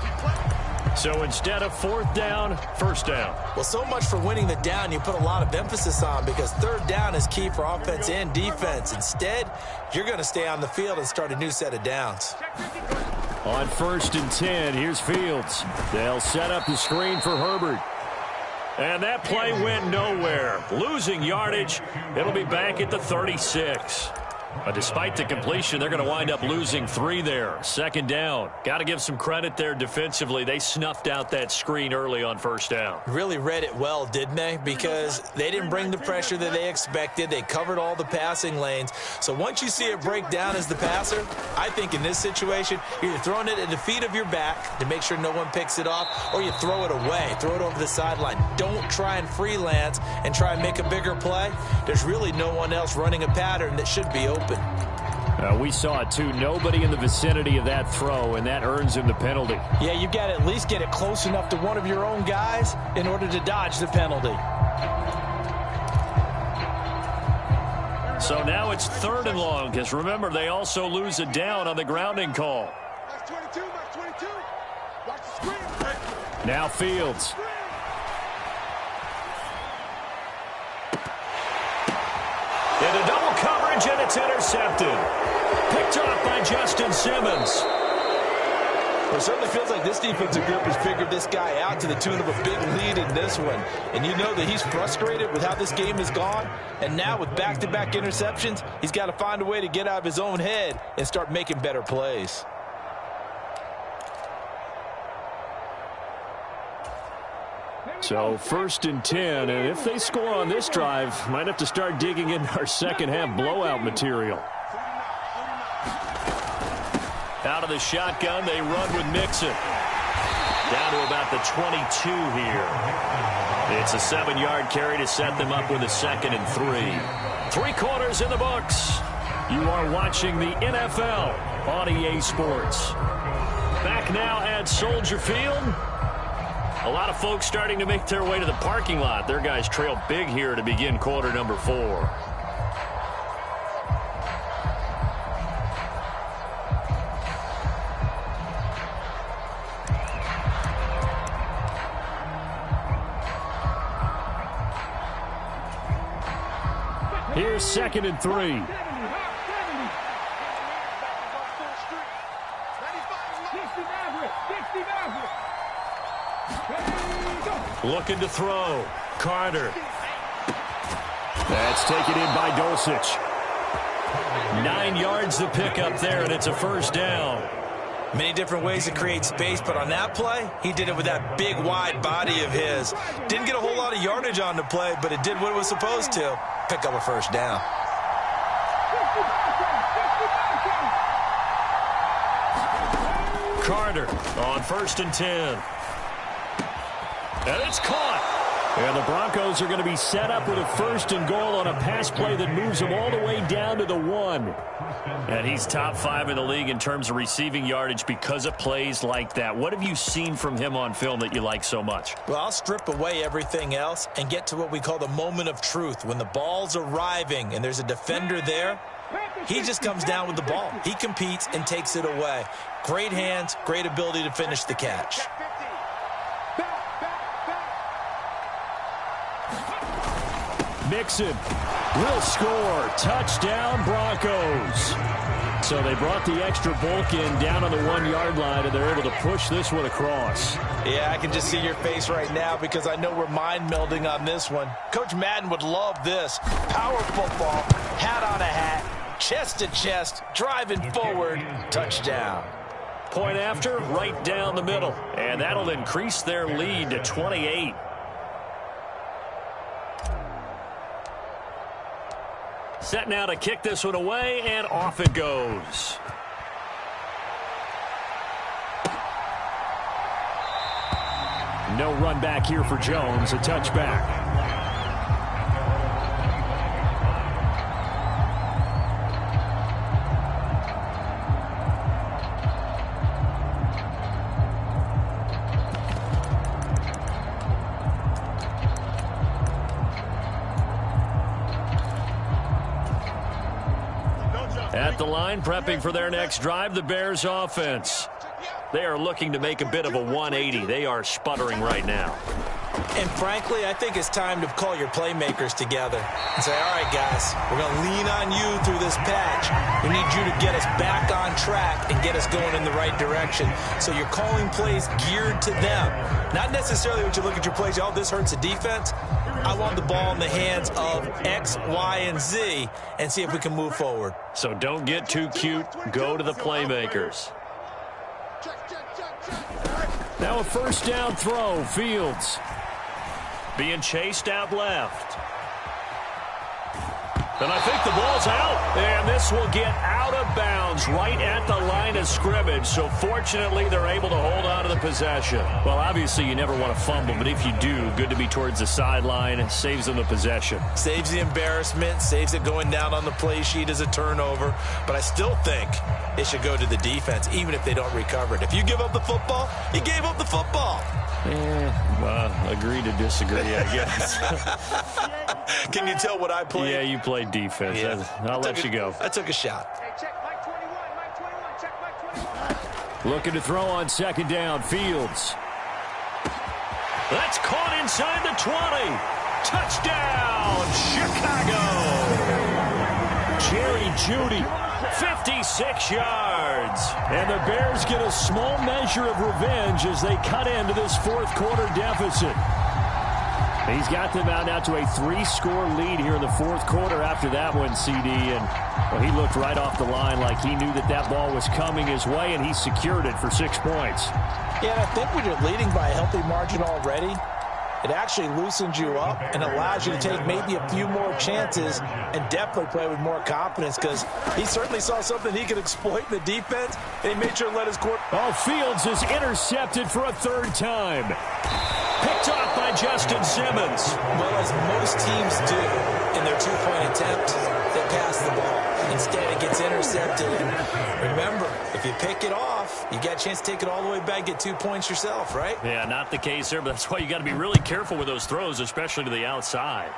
Speaker 1: So instead of 4th down, 1st down.
Speaker 2: Well, so much for winning the down you put a lot of emphasis on, because 3rd down is key for offense and defense. Instead, you're going to stay on the field and start a new set of downs.
Speaker 3: On 1st and 10, here's Fields. They'll set up the screen for Herbert.
Speaker 1: And that play went nowhere. Losing yardage. It'll be back at the 36. But despite the completion, they're going to wind up losing 3 there. 2nd down. Got to give some credit there defensively. They snuffed out that screen early on 1st down.
Speaker 2: Really read it well, didn't they? Because they didn't bring the pressure that they expected. They covered all the passing lanes. So once you see it break down as the passer, I think in this situation, you're either throwing it at the feet of your back to make sure no one picks it off, or you throw it away. Throw it over the sideline. Don't try and freelance and try and make a bigger play. There's really no one else running a pattern that should be open.
Speaker 3: We saw it too. Nobody in the vicinity of that throw, and that earns him the penalty.
Speaker 2: Yeah, you've got to at least get it close enough to one of your own guys in order to dodge the penalty.
Speaker 1: So now it's 3rd and long, because remember, they also lose a down on the grounding call.
Speaker 3: Now Fields.
Speaker 1: Into double coverage, and it's intercepted. Picked off by Justin Simmons.
Speaker 2: Well, it certainly feels like this defensive group has figured this guy out to the tune of a big lead in this one. And you know that he's frustrated with how this game has gone. And now with back-to-back interceptions, he's got to find a way to get out of his own head and start making better plays.
Speaker 3: So 1st and 10, and if they score on this drive, might have to start digging in our second-half blowout material.
Speaker 1: Out of the shotgun, they run with Mixon. Down to about the 22 here. It's a 7-yard carry to set them up with a 2nd and 3. 3 quarters in the books. You are watching the NFL on EA Sports. Back now at Soldier Field. A lot of folks starting to make their way to the parking lot. Their guys trail big here to begin quarter number 4.
Speaker 3: Here's 2nd and 3.
Speaker 1: Looking to throw. Carter.
Speaker 3: That's taken in by Dulcich.
Speaker 1: 9 yards to pick up there, and it's a first down.
Speaker 2: Many different ways to create space, but on that play, he did it with that big, wide body of his. Didn't get a whole lot of yardage on the play, but it did what it was supposed to. Pick up a first down.
Speaker 1: Carter on 1st and 10. And it's caught.
Speaker 3: And the Broncos are going to be set up with a 1st and goal on a pass play that moves them all the way down to the 1.
Speaker 1: And he's top 5 in the league in terms of receiving yardage because of plays like that. What have you seen from him on film that you like so much?
Speaker 2: Well, I'll strip away everything else and get to what we call the moment of truth. When the ball's arriving and there's a defender there, he just comes down with the ball. He competes and takes it away. Great hands, great ability to finish the catch.
Speaker 3: Mixon will score. Touchdown, Broncos. So they brought the extra bulk in down on the 1-yard line, and they're able to push this one across.
Speaker 2: Yeah, I can just see your face right now because I know we're mind melding on this one. Coach Madden would love this. Power football, hat on a hat, chest to chest, driving forward, touchdown.
Speaker 1: Point after, right down the middle. And that'll increase their lead to 28. Set now to kick this one away, and off it goes.
Speaker 3: No run back here for Jones, a touchback.
Speaker 1: At the line, prepping for their next drive, the Bears offense. They are looking to make a bit of a 180. They are sputtering right now.
Speaker 2: And frankly, I think it's time to call your playmakers together and say, all right, guys, we're going to lean on you through this patch. We need you to get us back on track and get us going in the right direction. So you're calling plays geared to them. Not necessarily when you look at your plays, oh, this hurts the defense. I want the ball in the hands of X, Y, and Z and see if we can move forward.
Speaker 1: So don't get too cute. Go to the playmakers.
Speaker 3: Now a first down throw, Fields.
Speaker 1: Being chased out left. And I think the ball's out. And this will get out of bounds right at the line of scrimmage. So fortunately, they're able to hold on to the possession. Well, obviously, you never want to fumble, but if you do, good to be towards the sideline. Saves them the possession.
Speaker 2: Saves the embarrassment, saves it going down on the play sheet as a turnover. But I still think it should go to the defense, even if they don't recover it. If you give up the football, you gave up the football.
Speaker 1: Agree to disagree, I guess.
Speaker 2: Can you tell what I played?
Speaker 1: Yeah, you played defense. Yeah. I'll let you go.
Speaker 2: I took a shot.
Speaker 4: Hey, check Mike 21, Mike 21, check Mike 21.
Speaker 3: Looking to throw on 2nd down, Fields.
Speaker 1: That's caught inside the 20. Touchdown, Chicago.
Speaker 3: Jerry Jeudy, 56 yards. And the Bears get a small measure of revenge as they cut into this 4th quarter deficit. He's got them out now to a 3-score lead here in the 4th quarter after that one, CD. And well, he looked right off the line like he knew that that ball was coming his way, and he secured it for 6 points.
Speaker 2: Yeah, and I think when you're leading by a healthy margin already, it actually loosens you up and allows you to take maybe a few more chances and definitely play with more confidence because he certainly saw something he could exploit in the defense, and he made sure to let his court.
Speaker 3: Oh, Fields is intercepted for a 3rd time. Picked off by Justin Simmons.
Speaker 2: Well, as most teams do in their 2-point attempt, they pass the ball. Instead, it gets intercepted. And remember, if you pick it off, you got a chance to take it all the way back, get 2 points yourself, right?
Speaker 1: Yeah, not the case there, but that's why you got to be really careful with those throws, especially to the outside.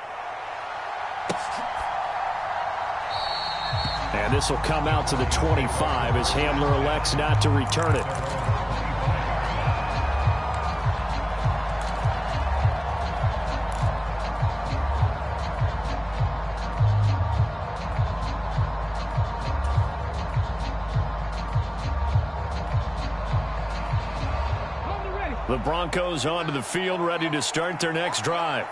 Speaker 3: And this will come out to the 25 as Hamler elects not to return it. The Broncos onto the field, ready to start their next drive.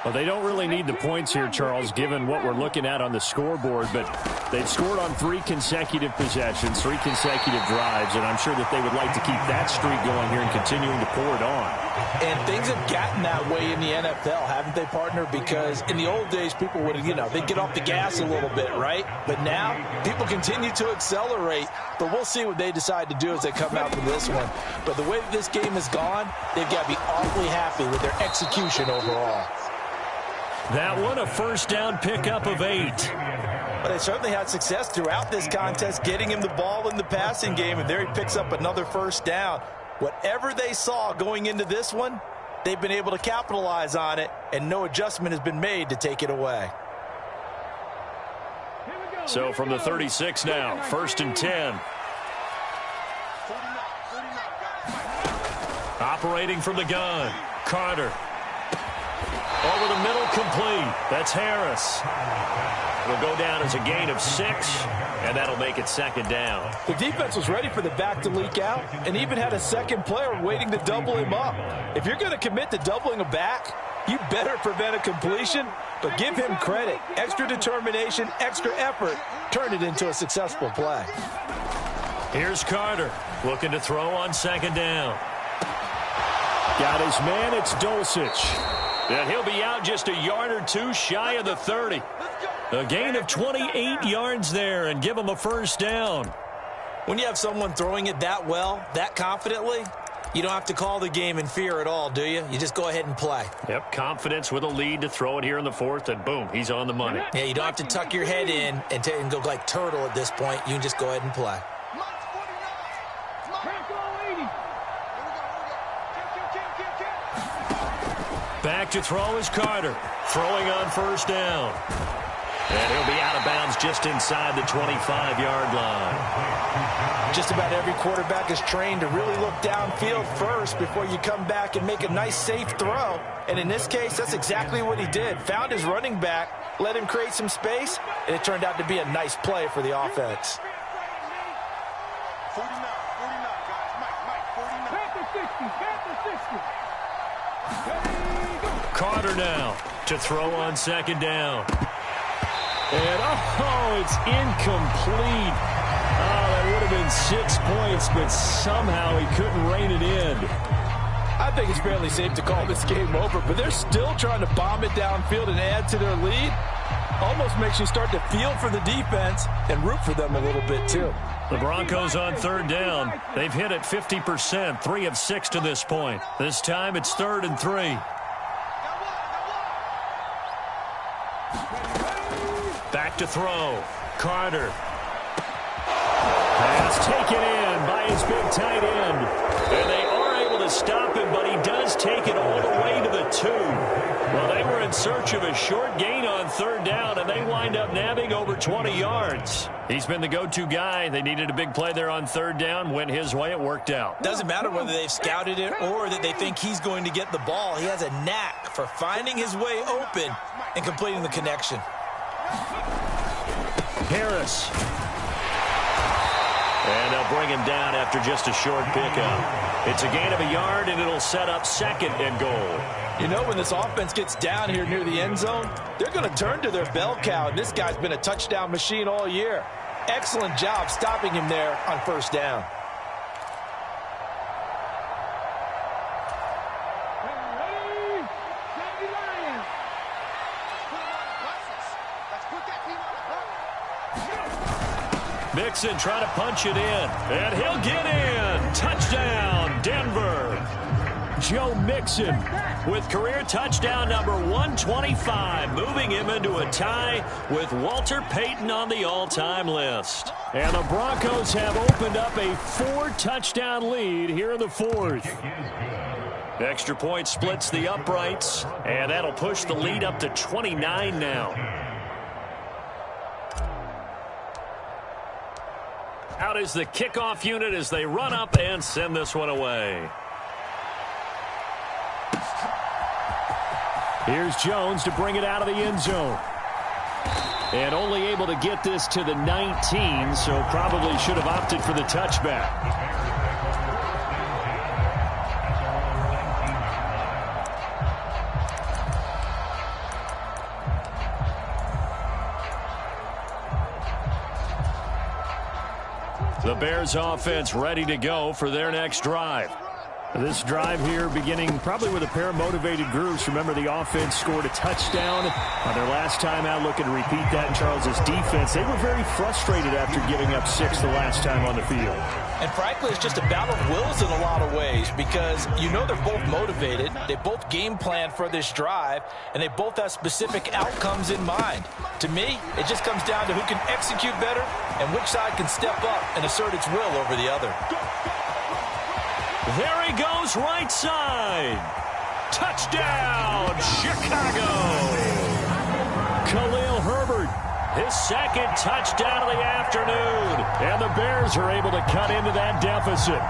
Speaker 3: Well, they don't really need the points here, Charles, given what we're looking at on the scoreboard, but they've scored on 3 consecutive possessions, 3 consecutive drives, and I'm sure that they would like to keep that streak going here and continuing to pour it on.
Speaker 2: And things have gotten that way in the NFL, haven't they, partner? Because in the old days, people would, they'd get off the gas a little bit, right? But now, people continue to accelerate, but we'll see what they decide to do as they come out from this one. But the way that this game has gone, they've got to be awfully happy with their execution overall.
Speaker 1: That one, a first down pickup of 8.
Speaker 2: But they certainly had success throughout this contest, getting him the ball in the passing game, and there he picks up another first down. Whatever they saw going into this one, they've been able to capitalize on it, and no adjustment has been made to take it away.
Speaker 1: So from the 36 now, 1st and 10. Operating from the gun, Carter. Over the middle, complete. That's Harris. It'll go down as a gain of 6, and that'll make it 2nd down.
Speaker 2: The defense was ready for the back to leak out and even had a second player waiting to double him up. If you're going to commit to doubling a back, you better prevent a completion, but give him credit. Extra determination, extra effort, turned it into a successful play.
Speaker 1: Here's Carter looking to throw on 2nd down.
Speaker 3: Got his man, it's Dulcich.
Speaker 1: And he'll be out just a yard or 2 shy of the 30. A gain of 28 yards there and give him a first down.
Speaker 2: When you have someone throwing it that well, that confidently, you don't have to call the game in fear at all, do you? You just go ahead and play.
Speaker 1: Yep, confidence with a lead to throw it here in the 4th, and boom, he's on the money.
Speaker 2: Yeah, you don't have to tuck your head in and go like turtle at this point. You can just go ahead and play.
Speaker 1: Back to throw is Carter, throwing on 1st down. And he'll be out of bounds just inside the 25-yard line.
Speaker 2: Just about every quarterback is trained to really look downfield first before you come back and make a nice, safe throw. And in this case, that's exactly what he did. Found his running back, let him create some space, and it turned out to be a nice play for the offense.
Speaker 4: 49, guys. Mike, 49. Back to 60.
Speaker 1: Carter now to throw on 2nd down.
Speaker 3: And, it's incomplete. Oh, that would have been 6 points, but somehow he couldn't rein it in.
Speaker 2: I think it's fairly safe to call this game over, but they're still trying to bomb it downfield and add to their lead. Almost makes you start to feel for the defense and root for them a little bit, too.
Speaker 1: The Broncos on 3rd down. They've hit it 50%, 3 of 6 to this point. This time it's 3rd and 3. Back to throw. Carter. Pass taken in by his big tight end. And they are able to stop him, but he does take it all the way to the 2. Well, they were in search of a short gain on 3rd down, and they wind up nabbing over 20 yards. He's been the go-to guy. They needed a big play there on 3rd down. Went his way. It worked out.
Speaker 2: Doesn't matter whether they've scouted it or that they think he's going to get the ball. He has a knack for finding his way open and completing the connection.
Speaker 3: Harris.
Speaker 1: And they'll bring him down after just a short pickup. It's a gain of a yard, and it'll set up 2nd and goal.
Speaker 2: You know, when this offense gets down here near the end zone, they're going to turn to their bell cow, and this guy's been a touchdown machine all year. Excellent job stopping him there on 1st down.
Speaker 1: Mixon trying to punch it in, and he'll get in. Touchdown, Denver.
Speaker 3: Joe Mixon
Speaker 1: with career touchdown number 125, moving him into a tie with Walter Payton on the all-time list.
Speaker 3: And the Broncos have opened up a 4-touchdown lead here in the fourth.
Speaker 1: Extra point splits the uprights, and that'll push the lead up to 29 now. Out is the kickoff unit as they run up and send this one away.
Speaker 3: Here's Jones to bring it out of the end zone. And only able to get this to the 19, so probably should have opted for the touchback. The Bears offense ready to go for their next drive. This drive here beginning probably with a pair of motivated groups. Remember, the offense scored a touchdown on their last time out. Looking to repeat that in Charles's defense. They were very frustrated after giving up 6 the last time on the field.
Speaker 2: And frankly, it's just a battle of wills in a lot of ways because you know they're both motivated. They both game plan for this drive, and they both have specific outcomes in mind. To me, it just comes down to who can execute better and which side can step up and assert its will over the other.
Speaker 1: There he goes, right side. Touchdown, Chicago.
Speaker 3: Khalil Herbert,
Speaker 1: his second touchdown of the afternoon.
Speaker 3: And the Bears are able to cut into that deficit.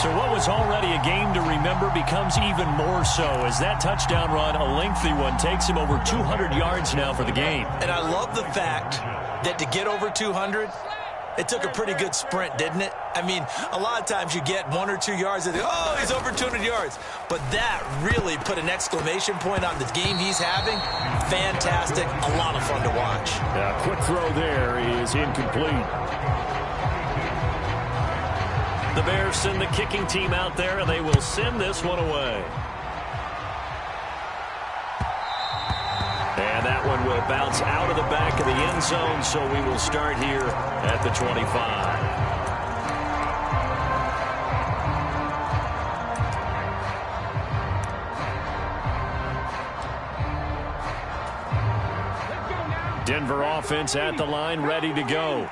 Speaker 1: So what was already a game to remember becomes even more so as that touchdown run, a lengthy one, takes him over 200 yards now for the game.
Speaker 2: And I love the fact that to get over 200, it took a pretty good sprint, didn't it? I mean, a lot of times you get 1 or 2 yards and oh, he's over 200 yards. But that really put an exclamation point on the game he's having. Fantastic. A lot of fun to watch.
Speaker 3: A quick throw there is incomplete.
Speaker 1: The Bears send the kicking team out there, and they will send this one away. And that one will bounce out of the back of the end zone, so we will start here at the 25.
Speaker 3: Denver offense at the line, ready to go.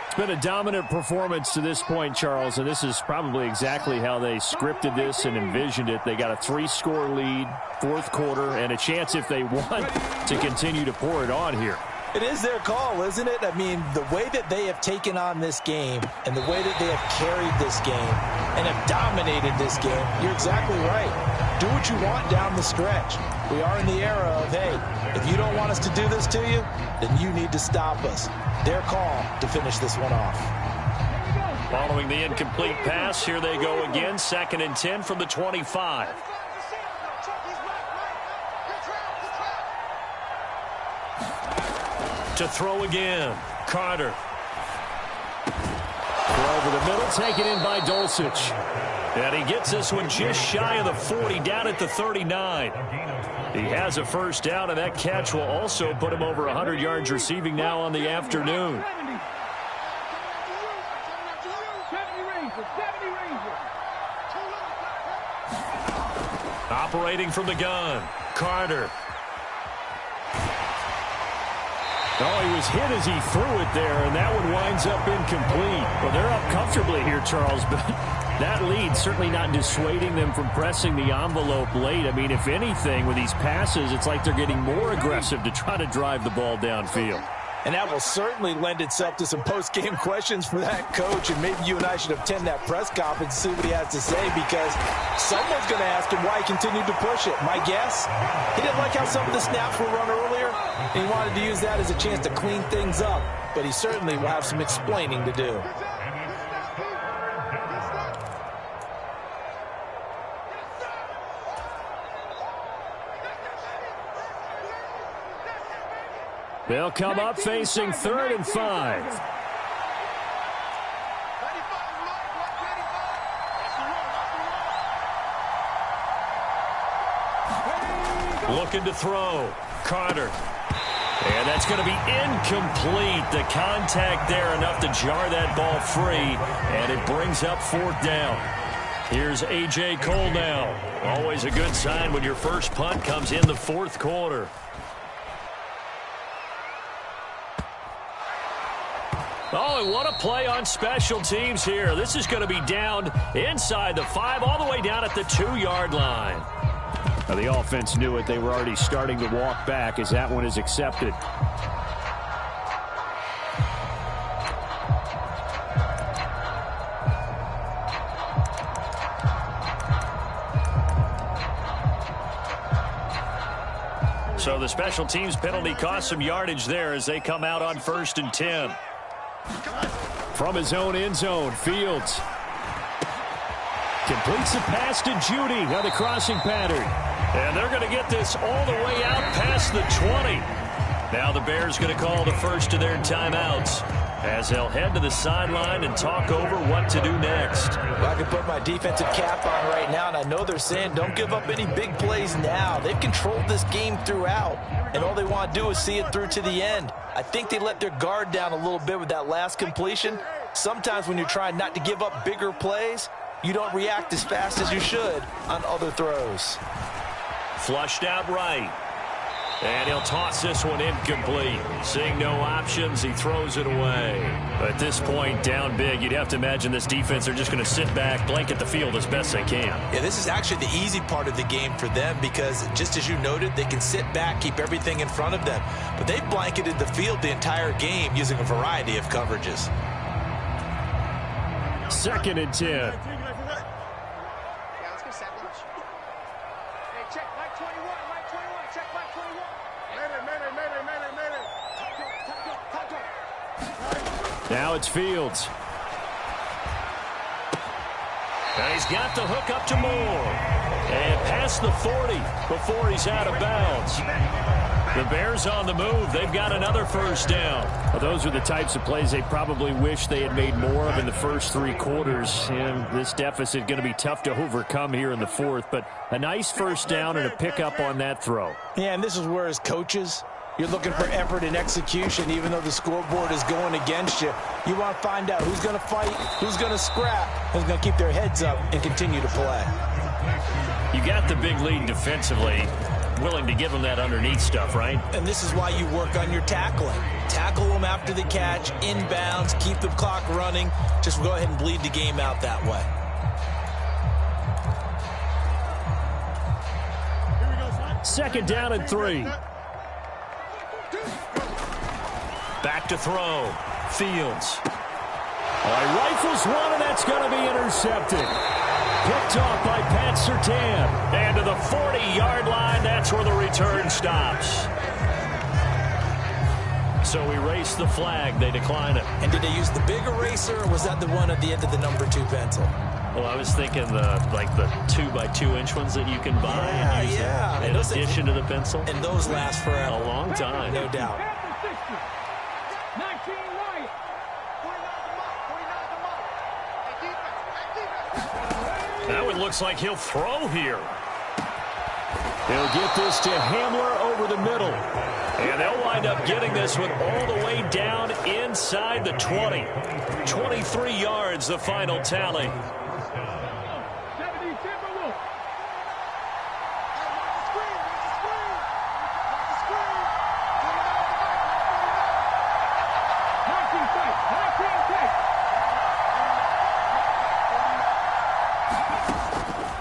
Speaker 3: It's been a dominant performance to this point, Charles, and this is probably exactly how they scripted this and envisioned it. They got a 3-score lead, fourth quarter, and a chance, if they want, to continue to pour it on here.
Speaker 2: It is their call, isn't it? I mean, the way that they have taken on this game and the way that they have carried this game and have dominated this game, you're exactly right. Do what you want down the stretch. We are in the era of, hey, if you don't want us to do this to you, then you need to stop us. Their call to finish this one off.
Speaker 1: Following the incomplete pass, here they go again. 2nd and 10 from the 25. To throw again, Carter.
Speaker 3: Throw over the middle, taken in by Dulcich.
Speaker 1: And he gets this one just shy of the 40, down at the 39. He has a first down, and that catch will also put him over 100 yards receiving now on the afternoon. Operating from the gun, Carter.
Speaker 3: Oh, he was hit as he threw it there, and that one winds up incomplete. Well, they're up comfortably here, Charles, but that lead certainly not dissuading them from pressing the envelope late. I mean, if anything, with these passes, it's like they're getting more aggressive to try to drive the ball downfield.
Speaker 2: And that will certainly lend itself to some post-game questions for that coach, and maybe you and I should attend that press conference and see what he has to say, because someone's going to ask him why he continued to push it. My guess, he didn't like how some of the snaps were run earlier, and he wanted to use that as a chance to clean things up, but he certainly will have some explaining to do.
Speaker 3: They'll come up facing 3rd and 5.
Speaker 1: Looking to throw, Carter. And that's going to be incomplete. The contact there enough to jar that ball free, and it brings up 4th down. Here's A.J. Cole now. Always a good sign when your first punt comes in the fourth quarter. Oh, and what a play on special teams here. This is going to be down inside the 5, all the way down at the 2-yard line.
Speaker 3: Now, the offense knew it. They were already starting to walk back as that one is accepted.
Speaker 1: So the special teams penalty cost some yardage there as they come out on 1st and 10.
Speaker 3: From his own end zone, Fields completes the pass to Judy on the crossing pattern.
Speaker 1: And they're going to get this all the way out past the 20. Now the Bears going to call the first of their timeouts as they'll head to the sideline and talk over what to do next.
Speaker 2: Well, I can put my defensive cap on right now, and I know they're saying don't give up any big plays now. They've controlled this game throughout, and all they want to do is see it through to the end. I think they let their guard down a little bit with that last completion. Sometimes when you're trying not to give up bigger plays, you don't react as fast as you should on other throws.
Speaker 1: Flushed out right. And he'll toss this one incomplete. Seeing no options, he throws it away. At this point, down big, you'd have to imagine this defense, they're just going to sit back, blanket the field as best they can.
Speaker 2: Yeah, this is actually the easy part of the game for them because, just as you noted, they can sit back, keep everything in front of them. But they've blanketed the field the entire game using a variety of coverages.
Speaker 3: 2nd and 10.
Speaker 4: Yeah, let's go set lunch. Hey, check Mike 21, Mike 21, check Mike 21. Mayday.
Speaker 3: Now it's Fields.
Speaker 1: And he's got the hook up to Moore. And past the 40 before he's out of bounds. The Bears on the move. They've got another first down.
Speaker 3: Well, those are the types of plays they probably wish they had made more of in the first 3 quarters. And this deficit going to be tough to overcome here in the fourth. But a nice first down and a pickup on that throw.
Speaker 2: Yeah, and this is where, as coaches, you're looking for effort and execution. Even though the scoreboard is going against you, you want to find out who's going to fight, who's going to scrap, who's going to keep their heads up and continue to play.
Speaker 1: You got the big lead defensively. Willing to give them that underneath stuff, right?
Speaker 2: And this is why you work on your tackling. Tackle them after the catch, inbounds, keep the clock running. Just go ahead and bleed the game out that way.
Speaker 3: 2nd down and 3.
Speaker 1: Back to throw. Fields.
Speaker 3: Oh, he rifles one, and that's going to be intercepted. Picked off by Pat Surtain.
Speaker 1: And to the 40-yard line, that's where the return stops. So erase the flag. They decline it.
Speaker 2: And did they use the big eraser, or was that the one at the end of the number 2 pencil?
Speaker 1: Well, I was thinking the 2x2-inch ones that you can buy and use in addition to the pencil.
Speaker 2: And those last forever.
Speaker 1: A long time.
Speaker 2: No doubt.
Speaker 4: 19 right. 49
Speaker 1: That one looks like he'll throw here.
Speaker 3: They'll get this to Hamler over the middle.
Speaker 1: And they'll wind up getting this one all the way down inside the 20. 23 yards, the final tally.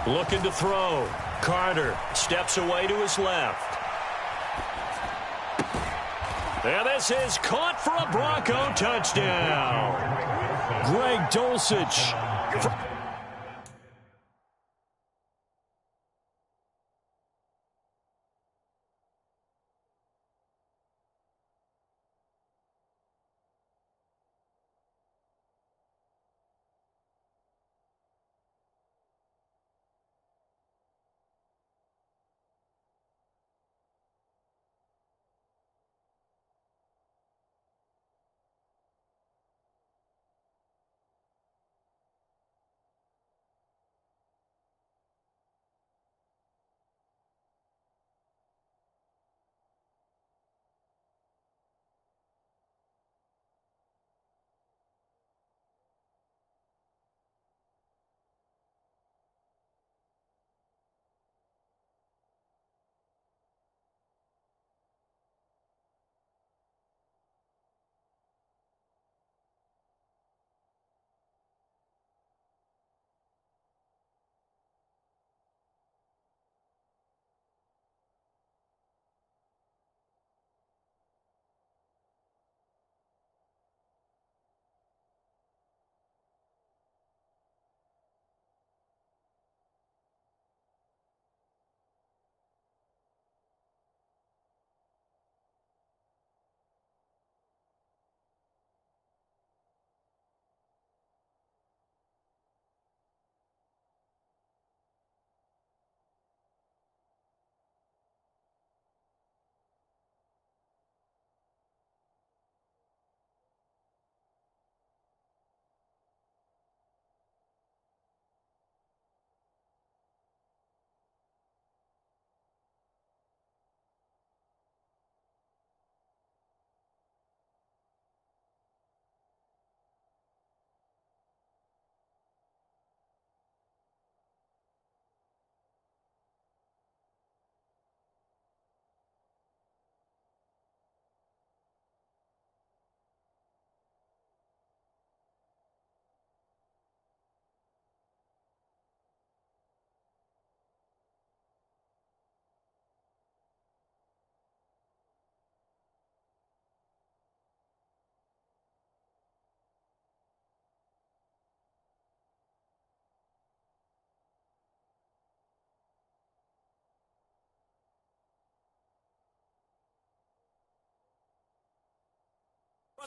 Speaker 1: Looking to throw. Carter steps away to his left. And this is caught for a Bronco touchdown.
Speaker 3: Greg Dulcich.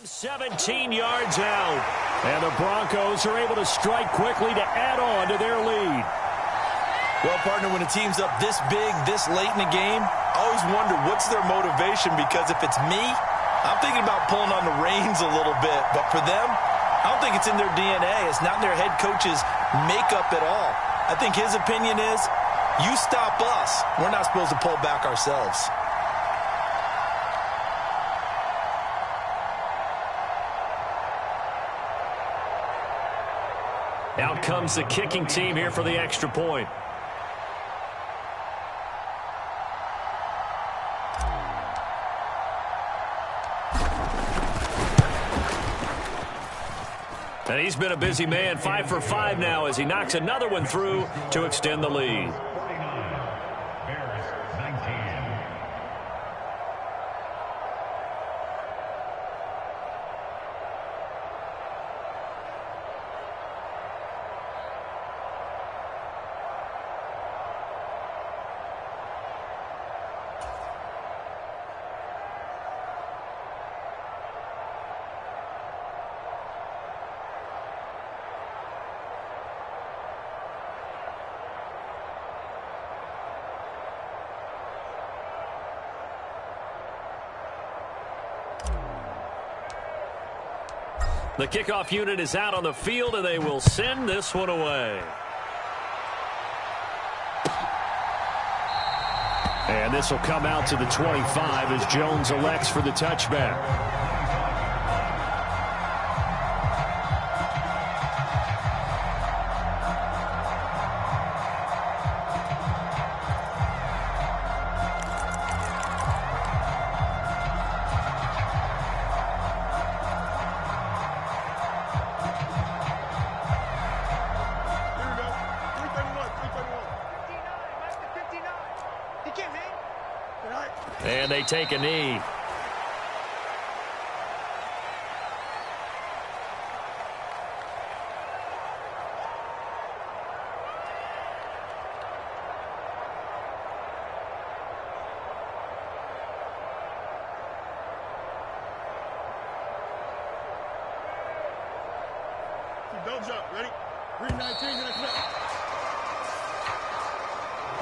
Speaker 1: 17 yards out. And the Broncos are able to strike quickly to add on to their lead.
Speaker 2: Well, partner, when a team's up this big, this late in the game, I always wonder what's their motivation, because if it's me, I'm thinking about pulling on the reins a little bit. But for them, I don't think it's in their DNA. It's not in their head coach's makeup at all. I think his opinion is, you stop us, we're not supposed to pull back ourselves.
Speaker 1: Out comes the kicking team here for the extra point. And he's been a busy man, 5 for 5 now as he knocks another one through to extend the lead. The kickoff unit is out on the field, and they will send this one away. And this will come out to the 25 as Jones elects for the touchback. And they take a knee.
Speaker 5: Don't jump. Ready? 319.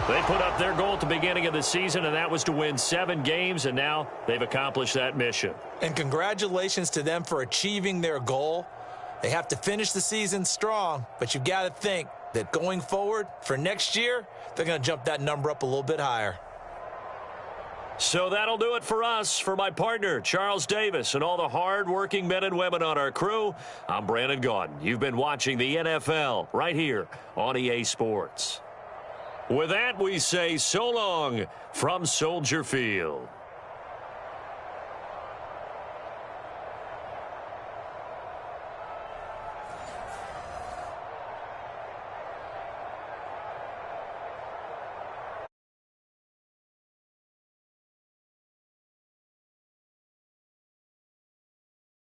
Speaker 1: They put up their goal at the beginning of the season, and that was to win 7 games, and now they've accomplished that mission.
Speaker 2: And congratulations to them for achieving their goal. They have to finish the season strong, but you've got to think that going forward for next year, they're going to jump that number up a little bit higher.
Speaker 1: So that'll do it for us. For my partner, Charles Davis, and all the hard-working men and women on our crew, I'm Brandon Gaudin. You've been watching the NFL right here on EA Sports. With that, we say so long from Soldier Field.